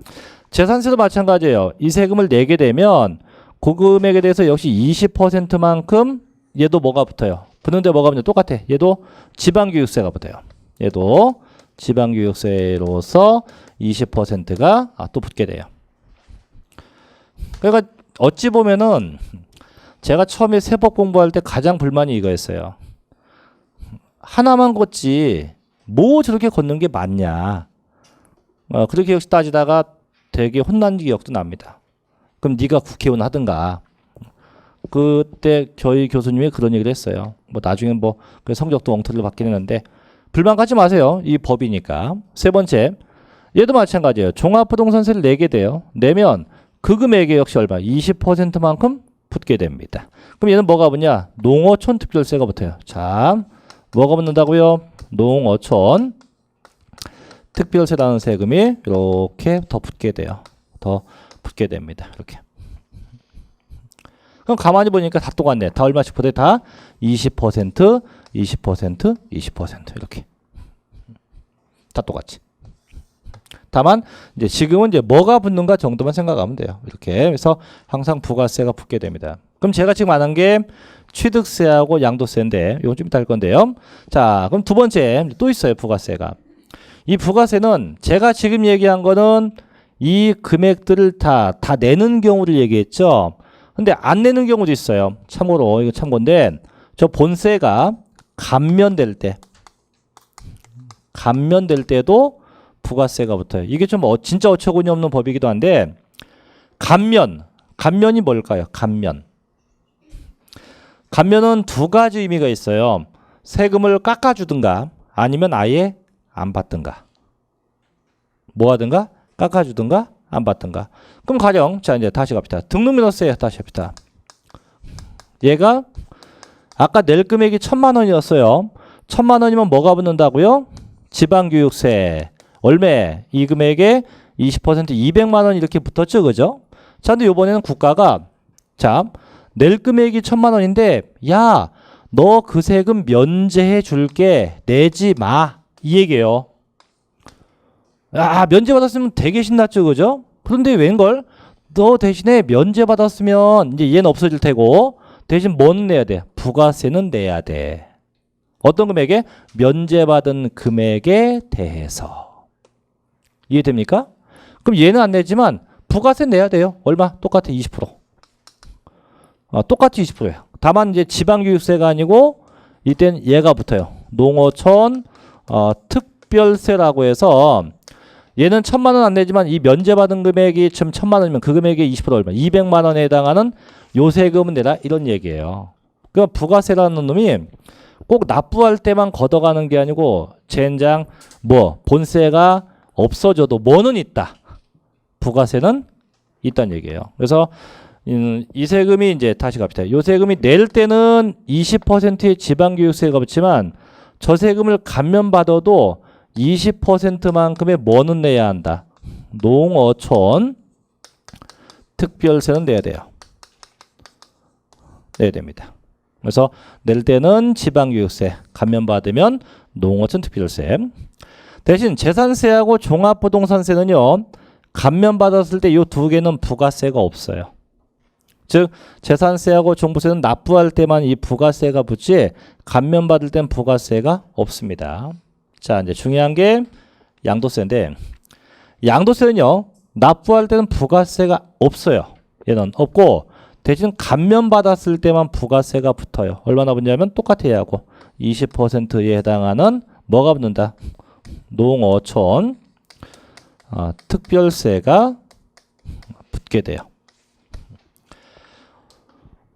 재산세도 마찬가지예요. 이 세금을 내게 되면 그 금액에 대해서 역시 20%만큼 얘도 뭐가 붙어요? 붙는데 뭐가 붙냐? 똑같아. 얘도 지방교육세가 붙어요. 얘도 지방교육세로서 20%가 또 붙게 돼요. 그러니까 어찌 보면은 제가 처음에 세법 공부할 때 가장 불만이 이거였어요. 하나만 걷지 뭐 저렇게 걷는 게 맞냐. 그렇게 역시 따지다가 되게 혼난 기억도 납니다. 그럼 네가 국회의원 하든가. 그때 저희 교수님이 그런 얘기를 했어요. 뭐 나중에 뭐 성적도 엉터리로 받긴 했는데 불만 갖지 마세요. 이 법이니까. 세 번째, 얘도 마찬가지예요. 종합부동산세를 내게 돼요. 내면 그 금액에 역시 얼마? 20%만큼 붙게 됩니다. 그럼 얘는 뭐가 붙냐? 농어촌 특별세가 붙어요. 자, 뭐가 붙는다고요? 농어촌 특별세라는 세금이 이렇게 더 붙게 돼요. 더 붙게 됩니다. 이렇게. 그럼 가만히 보니까 다 똑같네. 다 얼마씩 붙어요? 다 20%, 20%, 20% 이렇게. 다 똑같지. 다만 이제 지금은 이제 뭐가 붙는가 정도만 생각하면 돼요. 이렇게. 그래서 항상 부가세가 붙게 됩니다. 그럼 제가 지금 안 한 게 취득세하고 양도세인데 이건 좀 이따 할 건데요. 자, 그럼 두 번째 또 있어요. 부가세가. 이 부가세는 제가 지금 얘기한 거는 이 금액들을 다 내는 경우를 얘기했죠. 근데 안 내는 경우도 있어요. 참고로 이거 참고인데 저 본세가 감면될 때도 부가세가 붙어요. 이게 좀 진짜 어처구니 없는 법이기도 한데 감면이 뭘까요? 감면. 감면은 두 가지 의미가 있어요. 세금을 깎아주든가 아니면 아예 안 받든가. 뭐 하든가? 깎아주든가 안 받든가. 그럼 가령 자 이제 다시 갑시다. 등록민원세 다시 합시다. 얘가 아까 낼 금액이 1,000만 원이었어요. 1,000만 원이면 뭐가 붙는다고요? 지방교육세. 얼마? 이 금액에 20% 200만 원 이렇게 붙었죠. 그죠? 자, 근데 이번에는 국가가 자, 낼 금액이 1,000만 원인데 야, 너 그 세금 면제해 줄게. 내지 마. 이 얘기예요. 아, 면제 받았으면 되게 신났죠. 그죠? 그런데 웬걸? 너 대신에 면제 받았으면 이제 얘는 없어질 테고 대신 뭐는 내야 돼? 부가세는 내야 돼. 어떤 금액에? 면제받은 금액에 대해서. 이해됩니까? 그럼 얘는 안 내지만 부가세 내야 돼요. 얼마? 똑같아 20%. 똑같이 20%예요. 다만 이제 지방교육세가 아니고 이땐 얘가 붙어요. 농어촌 특별세라고 해서 얘는 1,000만 원 안 내지만 이 면제받은 금액이 지금 1,000만 원이면 그 금액의 20% 얼마? 200만 원에 해당하는 요 세금은 내라 이런 얘기예요. 그러니까 부가세라는 놈이 꼭 납부할 때만 걷어가는 게 아니고 젠장 뭐 본세가 없어져도 뭐는 있다. 부가세는 있다는 얘기예요. 그래서 이 세금이 이제 다시 갑시다. 요 세금이 낼 때는 20%의 지방교육세가 붙지만 저 세금을 감면받아도 20%만큼의 뭐는 내야 한다. 농어촌 특별세는 내야 돼요. 내야 됩니다. 그래서 낼 때는 지방교육세, 감면받으면 농어촌 특별세. 대신 재산세하고 종합부동산세는요. 감면받았을 때 이 두 개는 부가세가 없어요. 즉 재산세하고 종부세는 납부할 때만 이 부가세가 붙지 감면받을 땐 부가세가 없습니다. 자 이제 중요한 게 양도세인데 양도세는요. 납부할 때는 부가세가 없어요. 얘는 없고 대신 감면받았을 때만 부가세가 붙어요. 얼마나 붙냐면 똑같아 얘하고 20%에 해당하는 뭐가 붙는다? 농어촌 특별세가 붙게 돼요.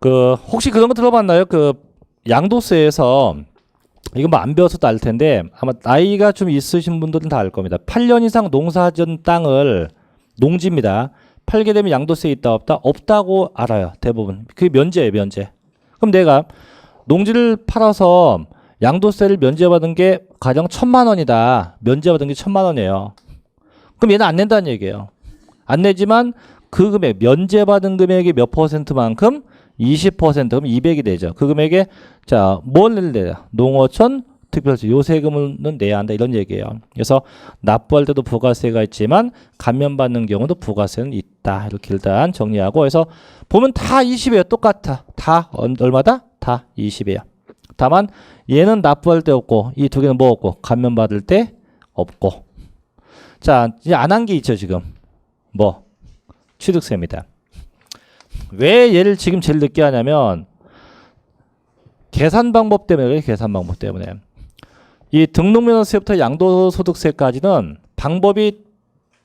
그 혹시 그런 거 들어봤나요? 그 양도세에서 이거 뭐 안 배워서도 알 텐데 아마 나이가 좀 있으신 분들은 다 알 겁니다. 8년 이상 농사지은 땅을 농지입니다. 팔게 되면 양도세 있다 없다? 없다고 알아요. 대부분. 그게 면제예요. 면제. 그럼 내가 농지를 팔아서 양도세를 면제받은 게 가령 1,000만 원이다. 면제받은 게 1,000만 원이에요. 그럼 얘는 안 낸다는 얘기예요. 안 내지만 그 금액 면제받은 금액이 몇 %만큼? 20% 그럼 200이 되죠. 그 금액에 자, 뭘 내야? 농어촌 특별세 요 세금은 내야 한다 이런 얘기예요. 그래서 납부할 때도 부가세가 있지만 감면받는 경우도 부가세는 있다. 이렇게 일단 정리하고 해서 보면 다 20이에요. 똑같아. 다 얼마다? 다 20이에요. 다만 얘는 납부할 때 없고 이 두 개는 뭐 없고 감면받을 때 없고. 자, 이제 안 한 게 있죠, 지금. 뭐? 취득세입니다. 왜 얘를 지금 제일 늦게 하냐면 계산 방법 때문에 그래요. 계산 방법 때문에. 이 등록면허세부터 양도소득세까지는 방법이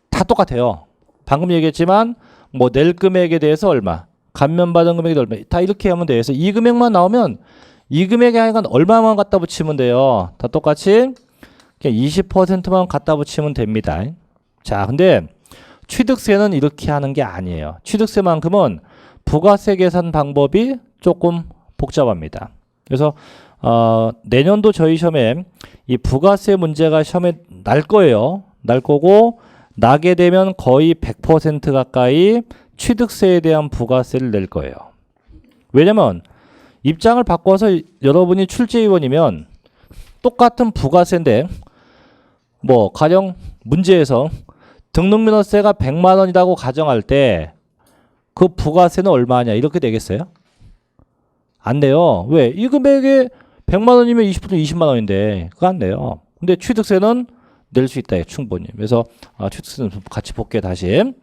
다 똑같아요. 방금 얘기했지만 뭐 낼 금액에 대해서 얼마, 감면받은 금액이 얼마 다 이렇게 하면 돼요. 그래서 이 금액만 나오면 이 금액에 하여간 얼마만 갖다 붙이면 돼요. 다 똑같이 그냥 20%만 갖다 붙이면 됩니다. 자, 근데 취득세는 이렇게 하는 게 아니에요. 취득세만큼은 부가세 계산 방법이 조금 복잡합니다. 그래서 내년도 저희 시험에 이 부가세 문제가 시험에 날 거예요. 날 거고 나게 되면 거의 100% 가까이 취득세에 대한 부가세를 낼 거예요. 왜냐면 입장을 바꿔서 여러분이 출제위원이면 똑같은 부가세인데 뭐 가령 문제에서 등록면허세가 100만 원이라고 가정할 때 그 부가세는 얼마냐 이렇게 되겠어요? 안 돼요. 왜? 이 금액에 100만 원이면 20% 20만 원인데 그거 안 돼요. 근데 취득세는 낼 수 있다. 충분히. 그래서 취득세는 같이 볼게요. 다시.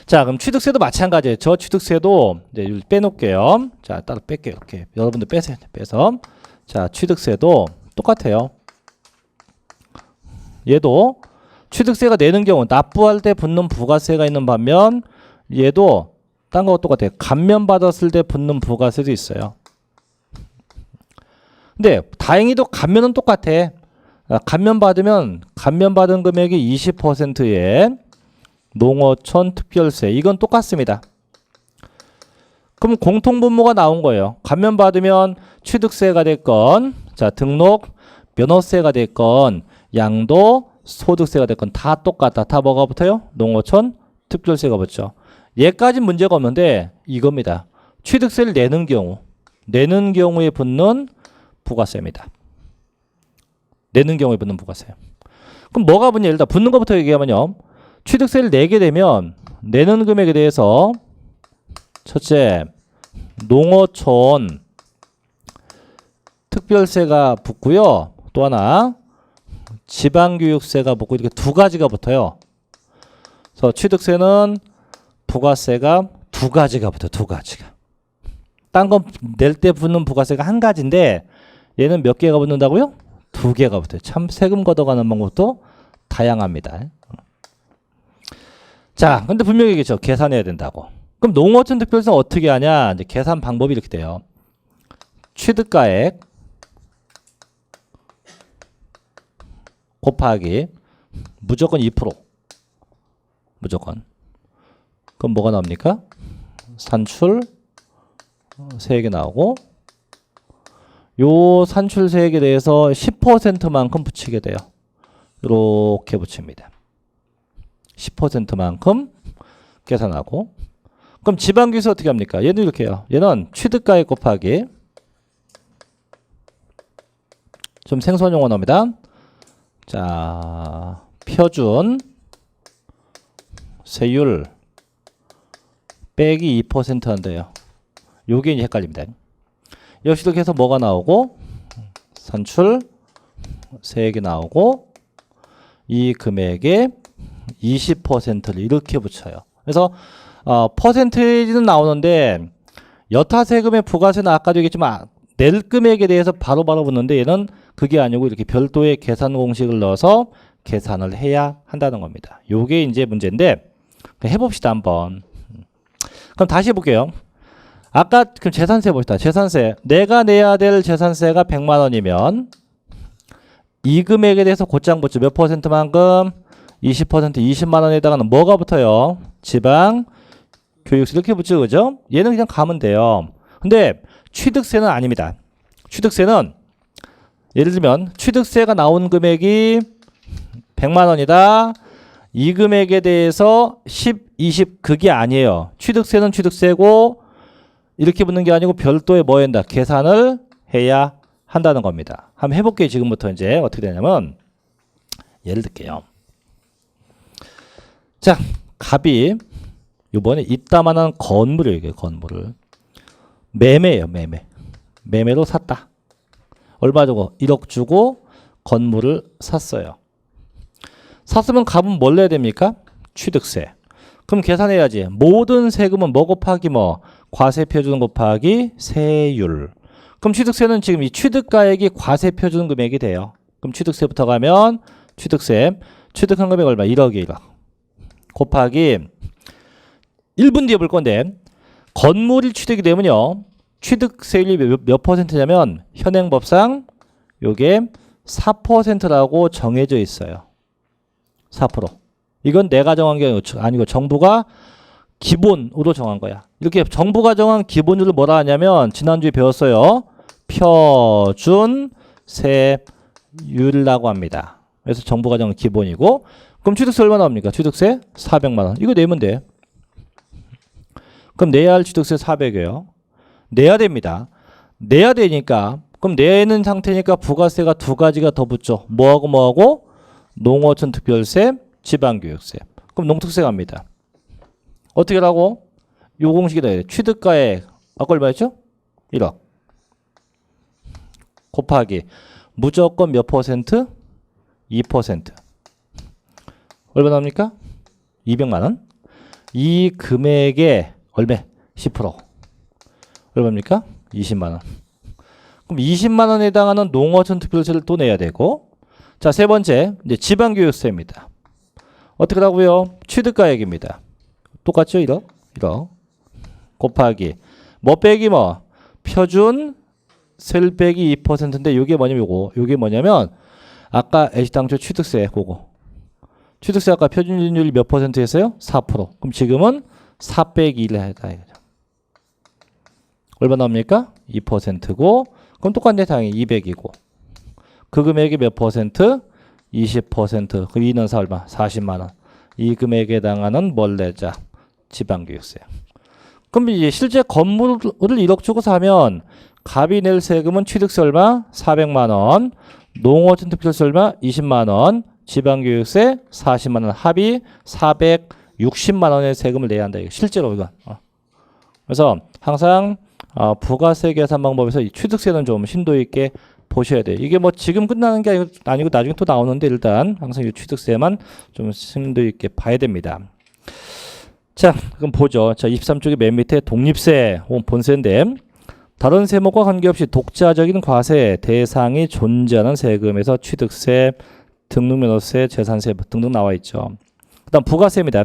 자, 그럼 취득세도 마찬가지예요. 저 취득세도 이제 빼놓을게요. 자, 따로 뺄게요. 이렇게 여러분들 빼세요. 빼서 자, 취득세도 똑같아요. 얘도 취득세가 내는 경우 납부할 때 붙는 부가세가 있는 반면 얘도 딴 거와 똑같아요. 감면받았을 때 붙는 부가세도 있어요. 근데 다행히도 감면은 똑같아. 감면 받은 금액이 20%의 농어촌 특별세. 이건 똑같습니다. 그럼 공통분모가 나온 거예요. 감면 받으면 취득세가 됐건, 자, 등록 면허세가 됐건, 양도 소득세가 됐건 다 똑같다. 다 뭐가 붙어요? 농어촌 특별세가 붙죠. 얘까지 문제가 없는데 이겁니다. 취득세를 내는 경우에 붙는 부가세입니다. 내는 경우에 붙는 부가세. 그럼 뭐가 붙냐? 일단 붙는 것부터 얘기하면요. 취득세를 내게 되면 내는 금액에 대해서 첫째, 농어촌 특별세가 붙고요. 또 하나, 지방교육세가 붙고 이렇게 두 가지가 붙어요. 그래서 취득세는 부가세가 두 가지가 붙어요. 두 가지가. 딴 건 낼 때 붙는 부가세가 한 가지인데 얘는 몇 개가 붙는다고요? 두 개가 붙어요. 참 세금 걷어가는 방법도 다양합니다. 자, 근데 분명히 얘기했죠. 계산해야 된다고. 그럼 농어촌 특별세는 어떻게 하냐? 이제 계산 방법이 이렇게 돼요. 취득가액 곱하기 무조건 2%. 무조건. 그럼 뭐가 나옵니까? 산출 세액이 나오고 요 산출 세액에 대해서 10%만큼 붙이게 돼요. 이렇게 붙입니다. 10%만큼 계산하고 그럼 지방교세 어떻게 합니까? 얘는 이렇게 해요. 얘는 취득가액 곱하기 좀 생소한 용어 나옵니다. 자, 표준 세율 빼기 2% 한대요. 요게 이제 헷갈립니다. 역시 이렇게 해서 뭐가 나오고 산출 세액이 나오고 이 금액에 20%를 이렇게 붙여요. 그래서 퍼센테이지는 나오는데 여타 세금의 부가세는 아까도 얘기했지만 낼 금액에 대해서 바로바로 붙는데 얘는 그게 아니고 이렇게 별도의 계산 공식을 넣어서 계산을 해야 한다는 겁니다. 요게 이제 문제인데 해봅시다 한번. 그럼 다시 해볼게요. 아까 그럼 재산세 봅시다. 재산세. 내가 내야 될 재산세가 100만 원이면 이 금액에 대해서 곧장 붙죠. 몇 퍼센트만큼? 20% 20만 원에다가는 뭐가 붙어요? 지방 교육세 이렇게 붙죠. 그죠? 얘는 그냥 가면 돼요. 근데 취득세는 아닙니다. 취득세는 예를 들면 취득세가 나온 금액이 100만 원이다. 이 금액에 대해서 10, 20 그게 아니에요. 취득세는 취득세고 이렇게 붙는 게 아니고 별도의 뭐 한다? 계산을 해야 한다는 겁니다. 한번 해볼게요. 지금부터 이제 어떻게 되냐면 예를 들게요. 자, 갑이 이번에 입다만한 건물이에요. 건물을 매매예요. 매매로 샀다. 얼마 주고? 1억 주고 건물을 샀어요. 샀으면 갑은 뭘 내야 됩니까? 취득세. 그럼 계산해야지. 모든 세금은 뭐 곱하기 뭐? 과세표준 곱하기 세율. 그럼 취득세는 지금 이 취득가액이 과세표준 금액이 돼요. 그럼 취득세부터 가면 취득세. 취득한 금액 얼마? 1억이에요. 1억. 곱하기 1분 뒤에 볼 건데 건물이 취득이 되면요. 취득세율이 몇 퍼센트냐면 현행법상 요게 4%라고 정해져 있어요. 4%. 이건 내가 정한 게 아니고 정부가 기본으로 정한 거야. 이렇게 정부가 정한 기본율을 뭐라 하냐면 지난주에 배웠어요. 표준 세율이라고 합니다. 그래서 정부가 정한 기본이고 그럼 취득세 얼마 나옵니까? 취득세 400만 원. 이거 내면 돼. 그럼 내야 할 취득세 400이에요. 내야 됩니다. 내야 되니까 그럼 내는 상태니까 부가세가 두 가지가 더 붙죠. 뭐하고 농어촌 특별세, 지방교육세. 그럼 농특세 갑니다. 어떻게 하라고? 요 공식이다. 취득가액 아까 얼마였죠? 1억 곱하기 무조건 몇 퍼센트? 2%. 얼마 나옵니까? 200만 원. 이 금액의 얼마? 10%. 얼마입니까? 20만 원. 그럼 20만 원에 해당하는 농어촌 특별세를 또 내야 되고 자, 세 번째 이제 지방교육세입니다. 어떻게 하라고요? 취득가액입니다. 똑같죠? 1억 곱하기 뭐 빼기 뭐? 표준 세율 빼기 2%인데 이게 뭐냐면 요게 뭐냐면 아까 애시당초 취득세 그거. 취득세 아까 표준율 몇 %였어요? 4%. 그럼 지금은 4 빼기 1을 해다 이거죠. 얼마 나옵니까? 2%고 그럼 똑같네 당연히 200이고 그 금액이 몇 %? 20%. 그럼 2는 4 얼마? 40만 원. 이 금액에 해당하는 뭘 내자? 지방교육세. 그럼 이제 실제 건물을 1억 주고 사면 갑이 낼 세금은 취득세 얼마? 400만 원. 농어촌 특별세 얼마? 20만 원. 지방교육세 40만 원. 합이 460만 원의 세금을 내야 한다. 실제로 이거. 그래서 항상 부가세 계산 방법에서 이 취득세는 좀 심도 있게 보셔야 돼요. 이게 뭐 지금 끝나는 게 아니고 나중에 또 나오는데 일단 항상 이 취득세만 좀 심도 있게 봐야 됩니다. 자, 그럼 보죠. 자, 23쪽의 맨 밑에 독립세 혹은 본세인데 다른 세목과 관계없이 독자적인 과세 대상이 존재하는 세금에서 취득세, 등록면허세, 재산세 등등 나와 있죠. 그다음 부가세입니다.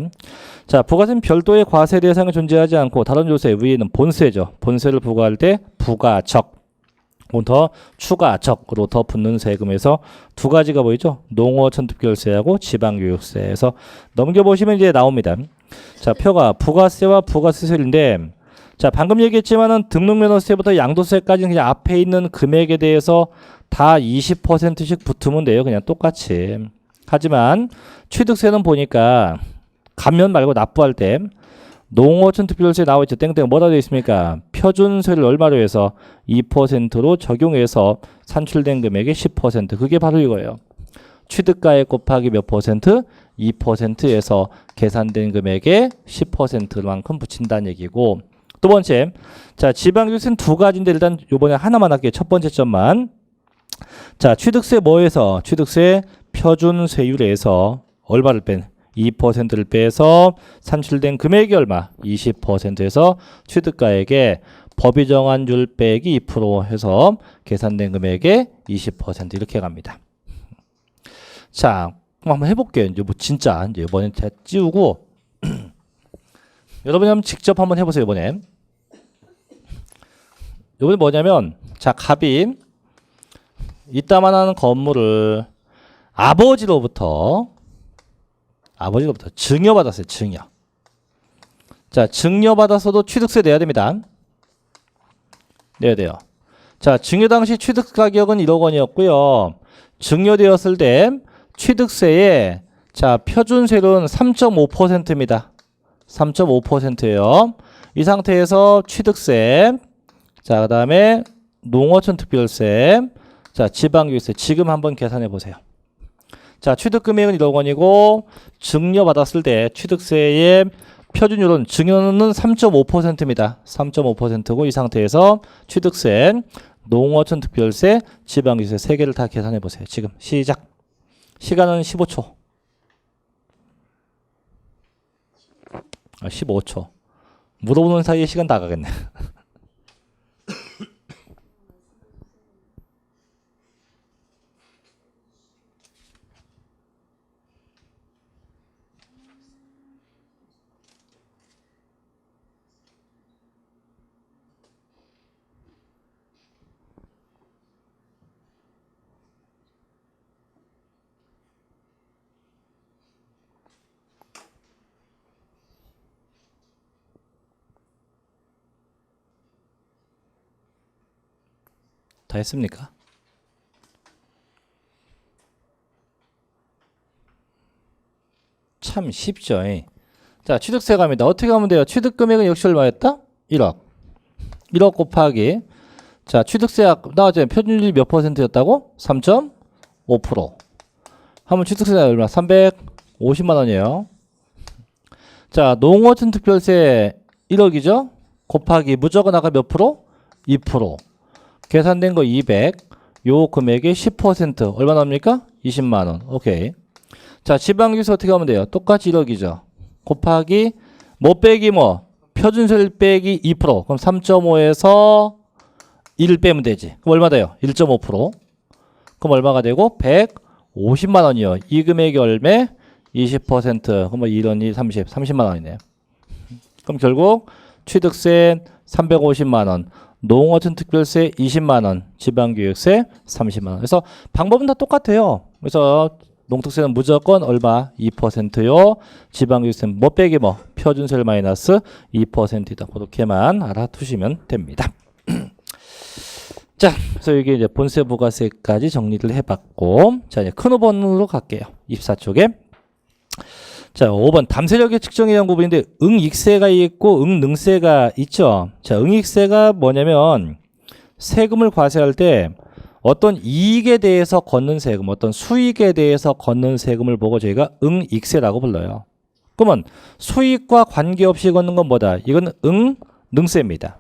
자, 부가세는 별도의 과세 대상이 존재하지 않고 다른 조세 위에는 본세죠. 본세를 부과할 때 부가적 혹은 더 추가적으로 더 붙는 세금에서 두 가지가 보이죠. 농어촌특별세하고 지방교육세에서 넘겨보시면 이제 나옵니다. 자, 표가 부가세와 부가세세율인데 자, 방금 얘기했지만은 등록면허세부터 양도세까지는 그냥 앞에 있는 금액에 대해서 다 20%씩 붙으면 돼요. 그냥 똑같이. 하지만 취득세는 보니까 감면 말고 납부할 때 농어촌 특별세 나와 있죠. 땡땡 뭐라 되어 있습니까? 표준세를 얼마로 해서 2%로 적용해서 산출된 금액의 10%. 그게 바로 이거예요. 취득가액 곱하기 몇 %? 2%에서 계산된 금액의 10%만큼 붙인다는 얘기고 두 번째, 자 지방교육세는 두 가지인데 일단 요번에 하나만 할게요. 첫 번째 점만. 자 취득세 뭐에서? 취득세 표준세율에서 얼마를 뺀? 2%를 빼서 산출된 금액이 얼마? 20%에서 취득가액에 법이 정한 율 빼기 2% 해서 계산된 금액의 20% 이렇게 갑니다. 자, 그럼 한번 해볼게요. 이제 뭐 진짜 이제 이번엔 다 찌우고 여러분이 한번 직접 한번 해보세요. 이번에 뭐냐면 자 갑이 이따만한 건물을 아버지로부터 증여받았어요. 증여. 자, 증여받아서도 취득세 내야 됩니다. 내야 돼요. 자, 증여 당시 취득 가격은 1억 원이었고요. 증여되었을 때 취득세에 자, 표준세율은 3.5%입니다. 3.5%예요. 이 상태에서 취득세, 자, 그다음에 농어촌 특별세, 자, 지방교육세 지금 한번 계산해 보세요. 자, 취득금액은 1억 원이고 증여받았을 때 취득세의 표준율은 증여는 3.5%입니다. 3.5%고 이 상태에서 취득세, 농어촌 특별세, 지방교육세 세 개를 다 계산해 보세요. 지금 시작. 시간은 15초. 15초. 물어보는 사이에 시간 다 가겠네. 다 했습니까? 참 쉽죠. 자, 취득세 갑니다. 어떻게 하면 돼요? 취득금액은 역시 얼마였다? 1억. 1억 곱하기 자, 취득세 나왔잖아요. 표준율이 몇 %였다고? 3.5%. 하면 취득세가 얼마? 350만 원이에요. 자, 농어촌 특별세 1억이죠? 곱하기 무조건 아까 몇 프로? 2%. 계산된 거 200. 요 금액의 10% 얼마 나옵니까? 20만 원. 오케이. 자, 지방교육세 어떻게 하면 돼요? 똑같이 1억이죠. 곱하기 뭐 빼기 뭐? 표준세율 빼기 2%. 그럼 3.5에서 1을 빼면 되지. 그럼 얼마 돼요? 1.5%. 그럼 얼마가 되고? 150만 원이요. 이 금액이 얼마? 20%. 그럼 1원이 30만 원이네요. 그럼 결국 취득세 350만 원, 농어촌 특별세 20만 원, 지방교육세 30만 원. 그래서 방법은 다 똑같아요. 그래서 농특세는 무조건 얼마? 2%요. 지방교육세는 뭐 빼기 뭐 표준세율 마이너스 2%이다. 그렇게만 알아두시면 됩니다. 자, 그래서 이게 이제 본세 부가세까지 정리를 해봤고, 자 이제 큰 5번으로 갈게요. 24쪽에. 자, 5번 담세력의 측정에 대한 부분인데 응익세가 있고 응능세가 있죠. 자, 응익세가 뭐냐면 세금을 과세할 때 어떤 이익에 대해서 걷는 세금, 어떤 수익에 대해서 걷는 세금을 보고 저희가 응익세라고 불러요. 그러면 수익과 관계없이 걷는 건 뭐다? 이건 응능세입니다.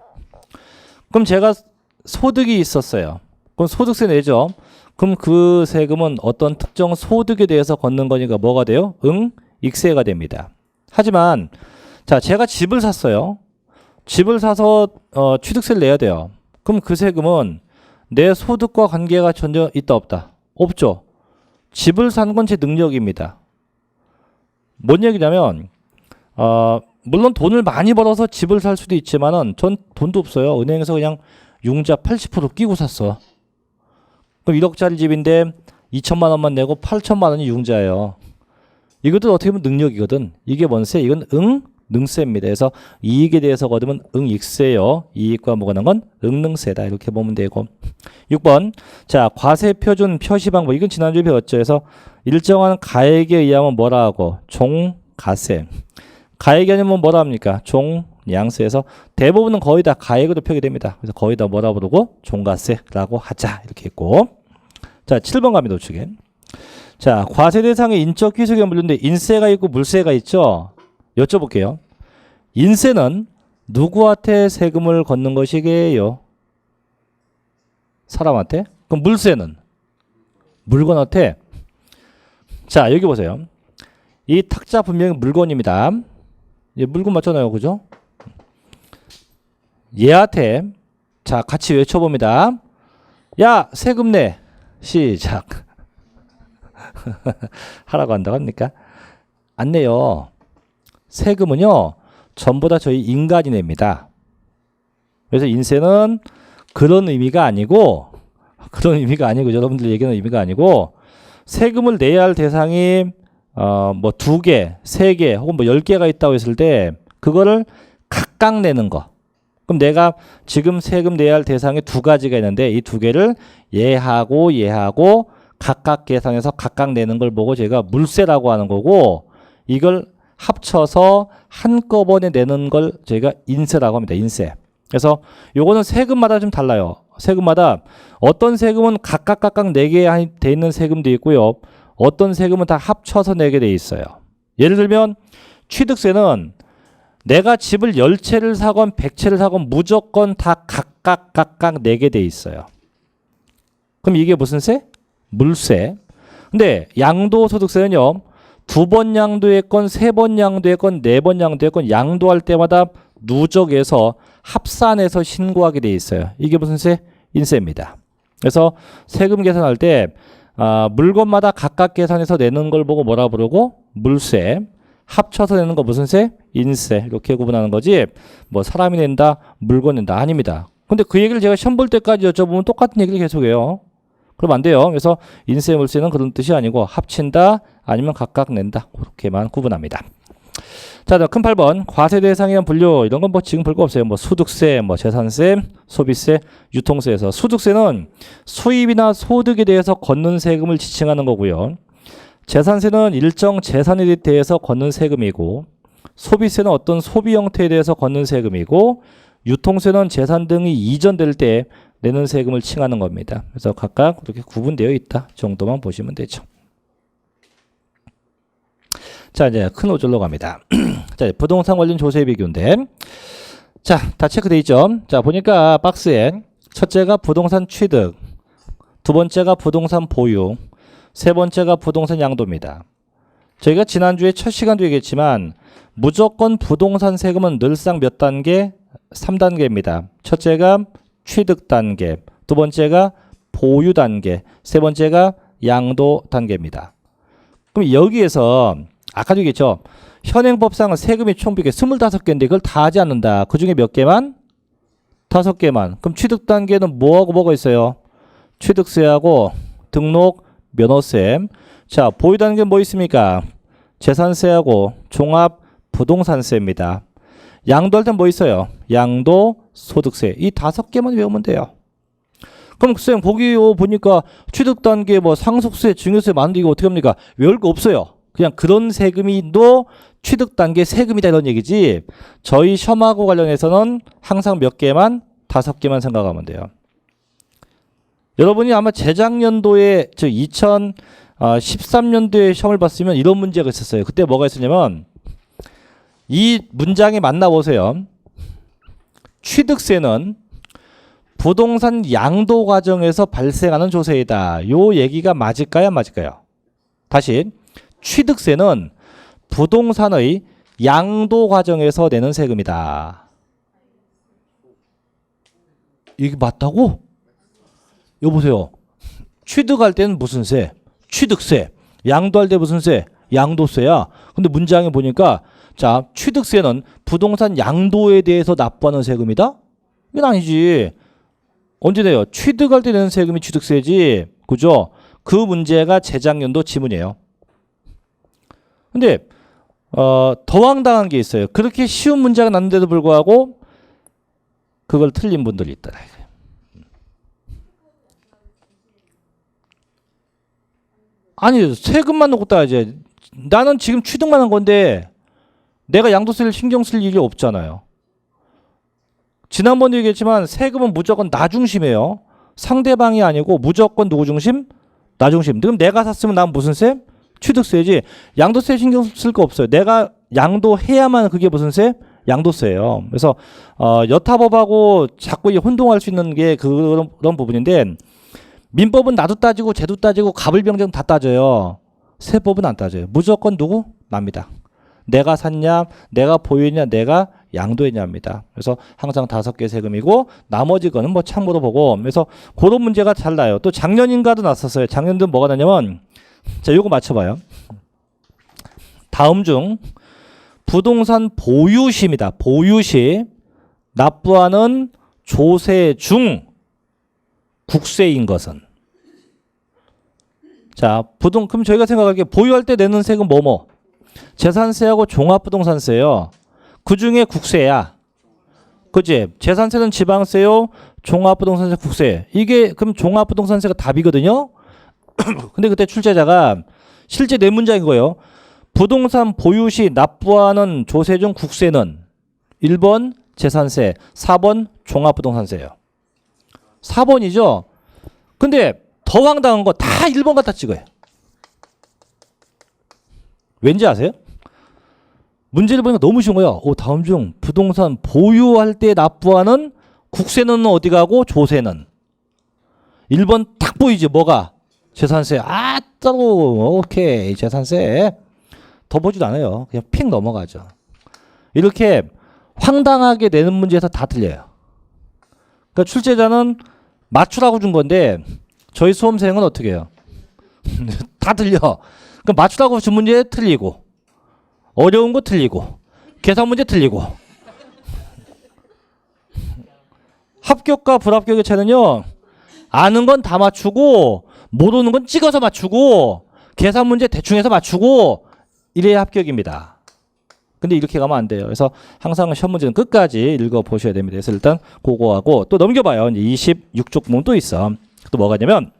그럼 제가 소득이 있었어요. 그럼 소득세 내죠. 그럼 그 세금은 어떤 특정 소득에 대해서 걷는 거니까 뭐가 돼요? 익세가 됩니다. 하지만 자, 제가 집을 샀어요. 집을 사서 취득세를 내야 돼요. 그럼 그 세금은 내 소득과 관계가 전혀 있다 없다? 없죠. 집을 사는 건 제 능력입니다. 뭔 얘기냐면 물론 돈을 많이 벌어서 집을 살 수도 있지만은 전 돈도 없어요. 은행에서 그냥 융자 80% 끼고 샀어. 그럼 1억짜리 집인데 2천만 원만 내고 8천만 원이 융자예요. 이것도 어떻게 보면 능력이거든. 이게 뭔세? 이건 능세입니다. 그래서 이익에 대해서 거두면 익세요. 이익과 무관한 건 능세다. 이렇게 보면 되고. 6번. 자, 과세 표준 표시 방법. 이건 지난주에 배웠죠. 그래서 일정한 가액에 의하면 뭐라 하고? 종가세. 가액이 아니면 뭐라 합니까? 종양세에서 대부분은 거의 다 가액으로 표기됩니다. 그래서 거의 다 뭐라 부르고? 종가세라고 하자. 이렇게 했고. 자, 7번 갑니다. 우측에. 자, 과세 대상의 인적 귀속에 물렸는데 인세가 있고 물세가 있죠. 여쭤볼게요. 인세는 누구한테 세금을 걷는 것이게요? 사람한테? 그럼 물세는? 물건한테? 자, 여기 보세요. 이 탁자 분명히 물건입니다. 예, 물건 맞잖아요. 그죠? 얘한테 자, 같이 외쳐봅니다. 야, 세금 내. 시작. 하라고 한다고 합니까? 안 내요. 세금은요, 전부 다 저희 인간이 냅니다. 그래서 인세는 그런 의미가 아니고, 여러분들 얘기하는 의미가 아니고, 세금을 내야 할 대상이, 뭐 2개, 3개, 혹은 뭐 10개가 있다고 했을 때, 그거를 각각 내는 거. 그럼 내가 지금 세금 내야 할 대상이 2가지가 있는데, 이 2개를 얘하고, 각각 계산해서 각각 내는 걸 보고 제가 물세라고 하는 거고, 이걸 합쳐서 한꺼번에 내는 걸 저희가 인세라고 합니다. 인세. 그래서 요거는 세금마다 좀 달라요. 세금마다 어떤 세금은 각각 내게 돼 있는 세금도 있고요. 어떤 세금은 다 합쳐서 내게 돼 있어요. 예를 들면 취득세는 내가 집을 10채를 사건 100채를 사건 무조건 다 각각 내게 돼 있어요. 그럼 이게 무슨 세? 물세. 근데 양도소득세는요. 2번 양도했건 3번 양도했건 4번 양도했건 양도할 때마다 누적해서 합산해서 신고하게 돼 있어요. 이게 무슨 세? 인세입니다. 그래서 세금 계산할 때 물건마다 각각 계산해서 내는 걸 보고 뭐라 부르고? 물세. 합쳐서 내는 거 무슨 세? 인세. 이렇게 구분하는 거지. 뭐 사람이 낸다, 물건 낸다 아닙니다. 근데 그 얘기를 제가 시험 볼 때까지 여쭤보면 똑같은 얘기를 계속해요. 그럼 안 돼요. 그래서 인세, 물세는 그런 뜻이 아니고 합친다 아니면 각각 낸다. 그렇게만 구분합니다. 자, 큰 8번. 과세 대상이란 분류. 이런 건 뭐 지금 볼 거 없어요. 뭐 소득세, 뭐 재산세, 소비세, 유통세에서 수득세는 수입이나 소득에 대해서 걷는 세금을 지칭하는 거고요. 재산세는 일정 재산에 대해서 걷는 세금이고, 소비세는 어떤 소비 형태에 대해서 걷는 세금이고, 유통세는 재산 등이 이전될 때 내는 세금을 칭하는 겁니다. 그래서 각각 그렇게 구분되어 있다 정도만 보시면 되죠. 자, 이제 큰 5절로 갑니다. 자, 부동산 관련 조세 비교인데, 자, 다 체크돼 있죠. 자, 보니까 박스에 첫째가 부동산 취득, 두 번째가 부동산 보유, 세 번째가 부동산 양도입니다. 저희가 지난주에 첫 시간도 얘기했지만 무조건 부동산 세금은 늘상 몇 단계? 3단계입니다. 첫째가 취득 단계, 두 번째가 보유 단계, 세 번째가 양도 단계입니다. 그럼 여기에서 아까도 얘기했죠. 현행법상은 세금이 총 25개인데 그걸 다 하지 않는다. 그 중에 몇 개만? 5개만. 그럼 취득 단계는 뭐하고 뭐가 있어요? 취득세하고 등록 면허세. 자, 보유 단계는 뭐 있습니까? 재산세하고 종합 부동산세입니다. 양도할 땐 뭐 있어요? 양도소득세. 이 5개만 외우면 돼요. 그럼 쌤 거기 보니까 취득 단계 뭐 상속세, 증여세 많은데 이거 어떻게 합니까? 외울 거 없어요. 그냥 그런 세금이도 취득 단계 세금이다 이런 얘기지. 저희 시험하고 관련해서는 항상 몇 개만 5개만 생각하면 돼요. 여러분이 아마 재작년도에 저 2013년도에 시험을 봤으면 이런 문제가 있었어요. 그때 뭐가 있었냐면 이 문장에 만나보세요. 취득세는 부동산 양도 과정에서 발생하는 조세이다. 요 얘기가 맞을까요? 안 맞을까요? 다시 취득세는 부동산의 양도 과정에서 내는 세금이다. 이게 맞다고? 여보세요. 취득할 때는 무슨 세? 취득세. 양도할 때 무슨 세? 양도세야. 근데 문장에 보니까 자, 취득세는 부동산 양도에 대해서 납부하는 세금이다? 이건 아니지. 언제 내요? 취득할 때 내는 세금이 취득세지. 그죠? 그 문제가 재작년도 지문이에요. 근데 더 황당한 게 있어요. 그렇게 쉬운 문제가 났는데도 불구하고 그걸 틀린 분들이 있더라. 아니 세금만 놓고 따야지. 나는 지금 취득만 한 건데 내가 양도세를 신경 쓸 일이 없잖아요. 지난번에 얘기했지만 세금은 무조건 나 중심이에요. 상대방이 아니고 무조건 누구 중심? 나 중심. 그럼 내가 샀으면 난 무슨 세? 취득세지. 양도세 신경 쓸 거 없어요. 내가 양도해야만 그게 무슨 세? 양도세예요. 그래서 여타법하고 자꾸 혼동할 수 있는 게 그런 부분인데 민법은 나도 따지고 쟤도 따지고 갑을병정 다 따져요. 세법은 안 따져요. 무조건 누구? 납니다. 내가 샀냐, 내가 보유했냐, 내가 양도했냐입니다. 그래서 항상 5개 세금이고 나머지 거는 뭐 참고로 보고 그래서 그런 문제가 잘 나요. 또 작년인가도 났었어요. 작년도 뭐가 나냐면 자, 요거 맞춰봐요. 다음 중 부동산 보유시입니다. 보유시 납부하는 조세 중 국세인 것은 자, 그럼 저희가 생각하기에 보유할 때 내는 세금 뭐뭐? 재산세하고 종합부동산세요. 그 중에 국세야. 그치? 재산세는 지방세요. 종합부동산세 국세. 이게 그럼 종합부동산세가 답이거든요. 근데 그때 출제자가 실제 내 문장인 거예요. 부동산 보유 시 납부하는 조세 중 국세는 1번 재산세, 4번 종합부동산세예요. 4번이죠. 근데 더 황당한 거 다 1번 갖다 찍어요. 왠지 아세요? 문제를 보니까 너무 쉬운 거예요. 다음 중 부동산 보유할 때 납부하는 국세는 어디 가고 조세는 1번 딱 보이지. 뭐가? 재산세. 따로 오케이. 재산세. 더 보지도 않아요. 그냥 픽 넘어가죠. 이렇게 황당하게 내는 문제에서 다 틀려요. 그러니까 출제자는 맞추라고 준 건데 저희 수험생은 어떻게 해요? 다 틀려. 그럼 맞추라고 준 문제 틀리고 어려운 거 틀리고 계산 문제 틀리고 합격과 불합격의 차이는요. 아는 건 다 맞추고 모르는 건 찍어서 맞추고 계산 문제 대충 해서 맞추고 이래야 합격입니다. 근데 이렇게 가면 안 돼요. 그래서 항상 시험 문제는 끝까지 읽어보셔야 됩니다. 그래서 일단 그거하고 또 넘겨봐요. 이제 26쪽 부분 또 있어. 또 뭐가 있냐면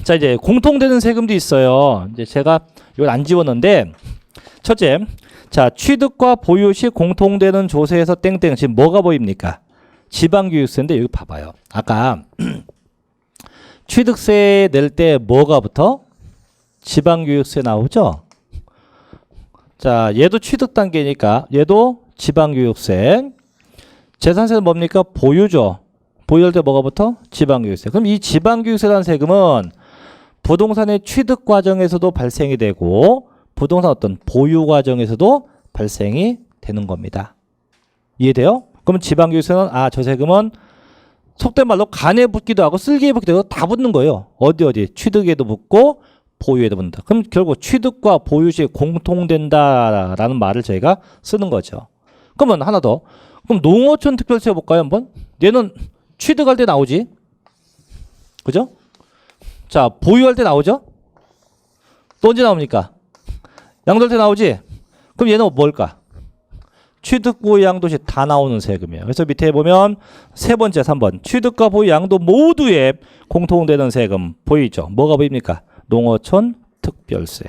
자 이제 공통되는 세금도 있어요. 이제 제가 이걸 안 지웠는데 첫째, 자 취득과 보유 시 공통되는 조세에서 땡땡 지금 뭐가 보입니까? 지방교육세인데 여기 봐봐요. 아까 취득세 낼 때 뭐가 붙어? 지방교육세 나오죠? 자 얘도 취득 단계니까 얘도 지방교육세. 재산세는 뭡니까? 보유죠. 보유할 때 뭐가 붙어? 지방교육세. 그럼 이 지방교육세라는 세금은 부동산의 취득 과정에서도 발생이 되고 부동산 어떤 보유 과정에서도 발생이 되는 겁니다. 이해돼요? 그러면 지방교육세는 저 세금은 속된 말로 간에 붙기도 하고 쓸개에 붙기도 하고 다 붙는 거예요. 어디 취득에도 붙고 보유에도 붙는다. 그럼 결국 취득과 보유 시 공통된다라는 말을 저희가 쓰는 거죠. 그러면 하나 더. 그럼 농어촌 특별세 볼까요 한번? 얘는 취득할 때 나오지. 그죠? 자, 보유할 때 나오죠? 또 언제 나옵니까? 양도할 때 나오지? 그럼 얘는 뭘까? 취득, 보유, 양도시 다 나오는 세금이에요. 그래서 밑에 보면 세 번째 3번 취득과 보유, 양도 모두에 공통되는 세금 보이죠? 뭐가 보입니까? 농어촌 특별세.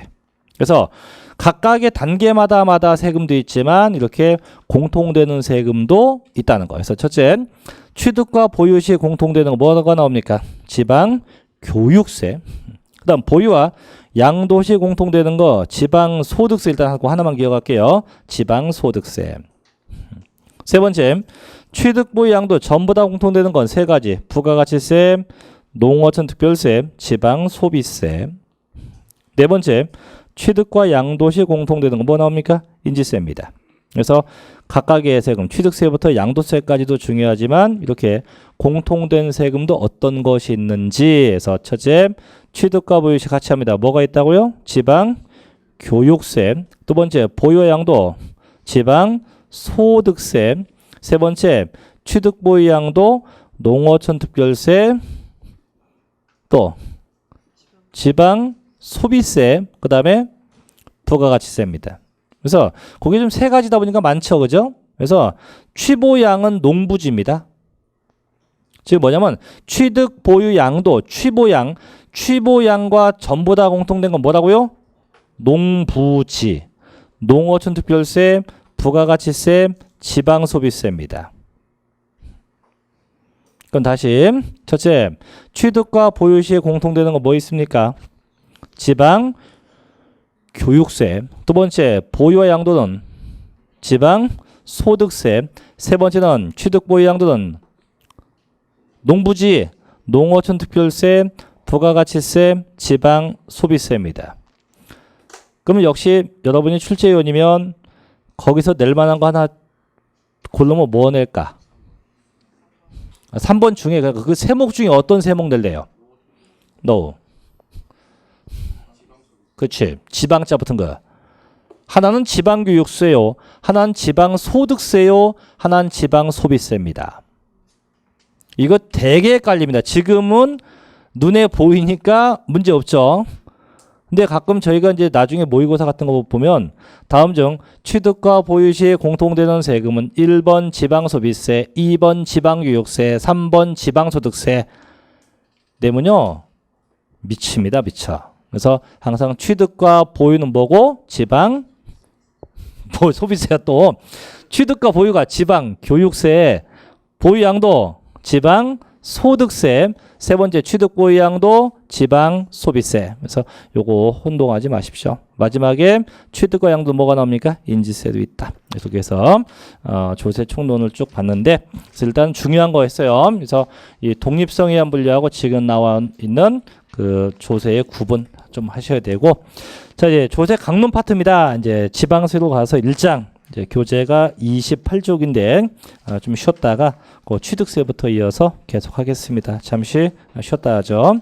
그래서 각각의 단계마다 세금도 있지만 이렇게 공통되는 세금도 있다는 거예요. 그래서 첫째, 취득과 보유 시 공통되는 거 뭐가 나옵니까? 지방 교육세. 그 다음 보유와 양도 시 공통되는 거 지방 소득세 일단 하고 하나만 기억할게요. 지방 소득세. 세 번째, 취득, 보유, 양도 전부 다 공통되는 건 세 가지. 부가가치세, 농어촌 특별세, 지방 소비세. 네 번째, 취득과 양도 시 공통되는 건 뭐 나옵니까? 인지세입니다. 그래서 각각의 세금, 취득세부터 양도세까지도 중요하지만 이렇게 공통된 세금도 어떤 것이 있는지 해서 첫째, 취득과 보유시 같이 합니다. 뭐가 있다고요? 지방 교육세. 두 번째, 보유와 양도 지방 소득세. 세 번째, 취득, 보유, 양도 농어촌 특별세. 또 지방 소비세. 그 다음에 부가가치세입니다. 그래서 거기 좀 세 가지다 보니까 많죠. 그죠? 그래서 취보양은 농부지입니다. 즉 뭐냐면 취득, 보유, 양도, 취보양, 취보양과 전부 다 공통된 건 뭐라고요? 농부지, 농어촌 특별세, 부가가치세, 지방소비세입니다. 그럼 다시 첫째, 취득과 보유 시에 공통되는 거 뭐 있습니까? 지방 교육세. 두 번째, 보유와 양도는 지방 소득세. 세 번째는 취득, 보유, 양도는 농부지, 농어촌 특별세, 부가가치세, 지방 소비세입니다. 그러면 역시 여러분이 출제위원이면 거기서 낼 만한 거 하나 고르면 뭐 낼까? 3번 중에 그 세목 중에 어떤 세목 낼래요? No. 그치. 지방자 붙은 거. 하나는 지방교육세요. 하나는 지방소득세요. 하나는 지방소비세입니다. 이거 되게 헷갈립니다. 지금은 눈에 보이니까 문제 없죠. 근데 가끔 저희가 이제 나중에 모의고사 같은 거 보면 다음 중 취득과 보유 시에 공통되는 세금은 1번 지방소비세, 2번 지방교육세, 3번 지방소득세. 내면요 미칩니다. 미쳐. 그래서 항상 취득과 보유는 뭐고? 지방 소비세가 또 취득과 보유가 지방 교육세, 보유 양도 지방 소득세, 세 번째 취득 보유 양도 지방 소비세. 그래서 요거 혼동하지 마십시오. 마지막에 취득과 양도 뭐가 나옵니까? 인지세도 있다. 그래서 조세 총론을 쭉 봤는데 일단 중요한 거 했어요. 그래서 이 독립성이란 분류하고 지금 나와 있는 그 조세의 구분 좀 하셔야 되고, 자 이제 조세 강론 파트입니다. 이제 지방세로 가서 1장 이제 교재가 28쪽인데 좀 쉬었다가 그 취득세부터 이어서 계속하겠습니다. 잠시 쉬었다 하죠.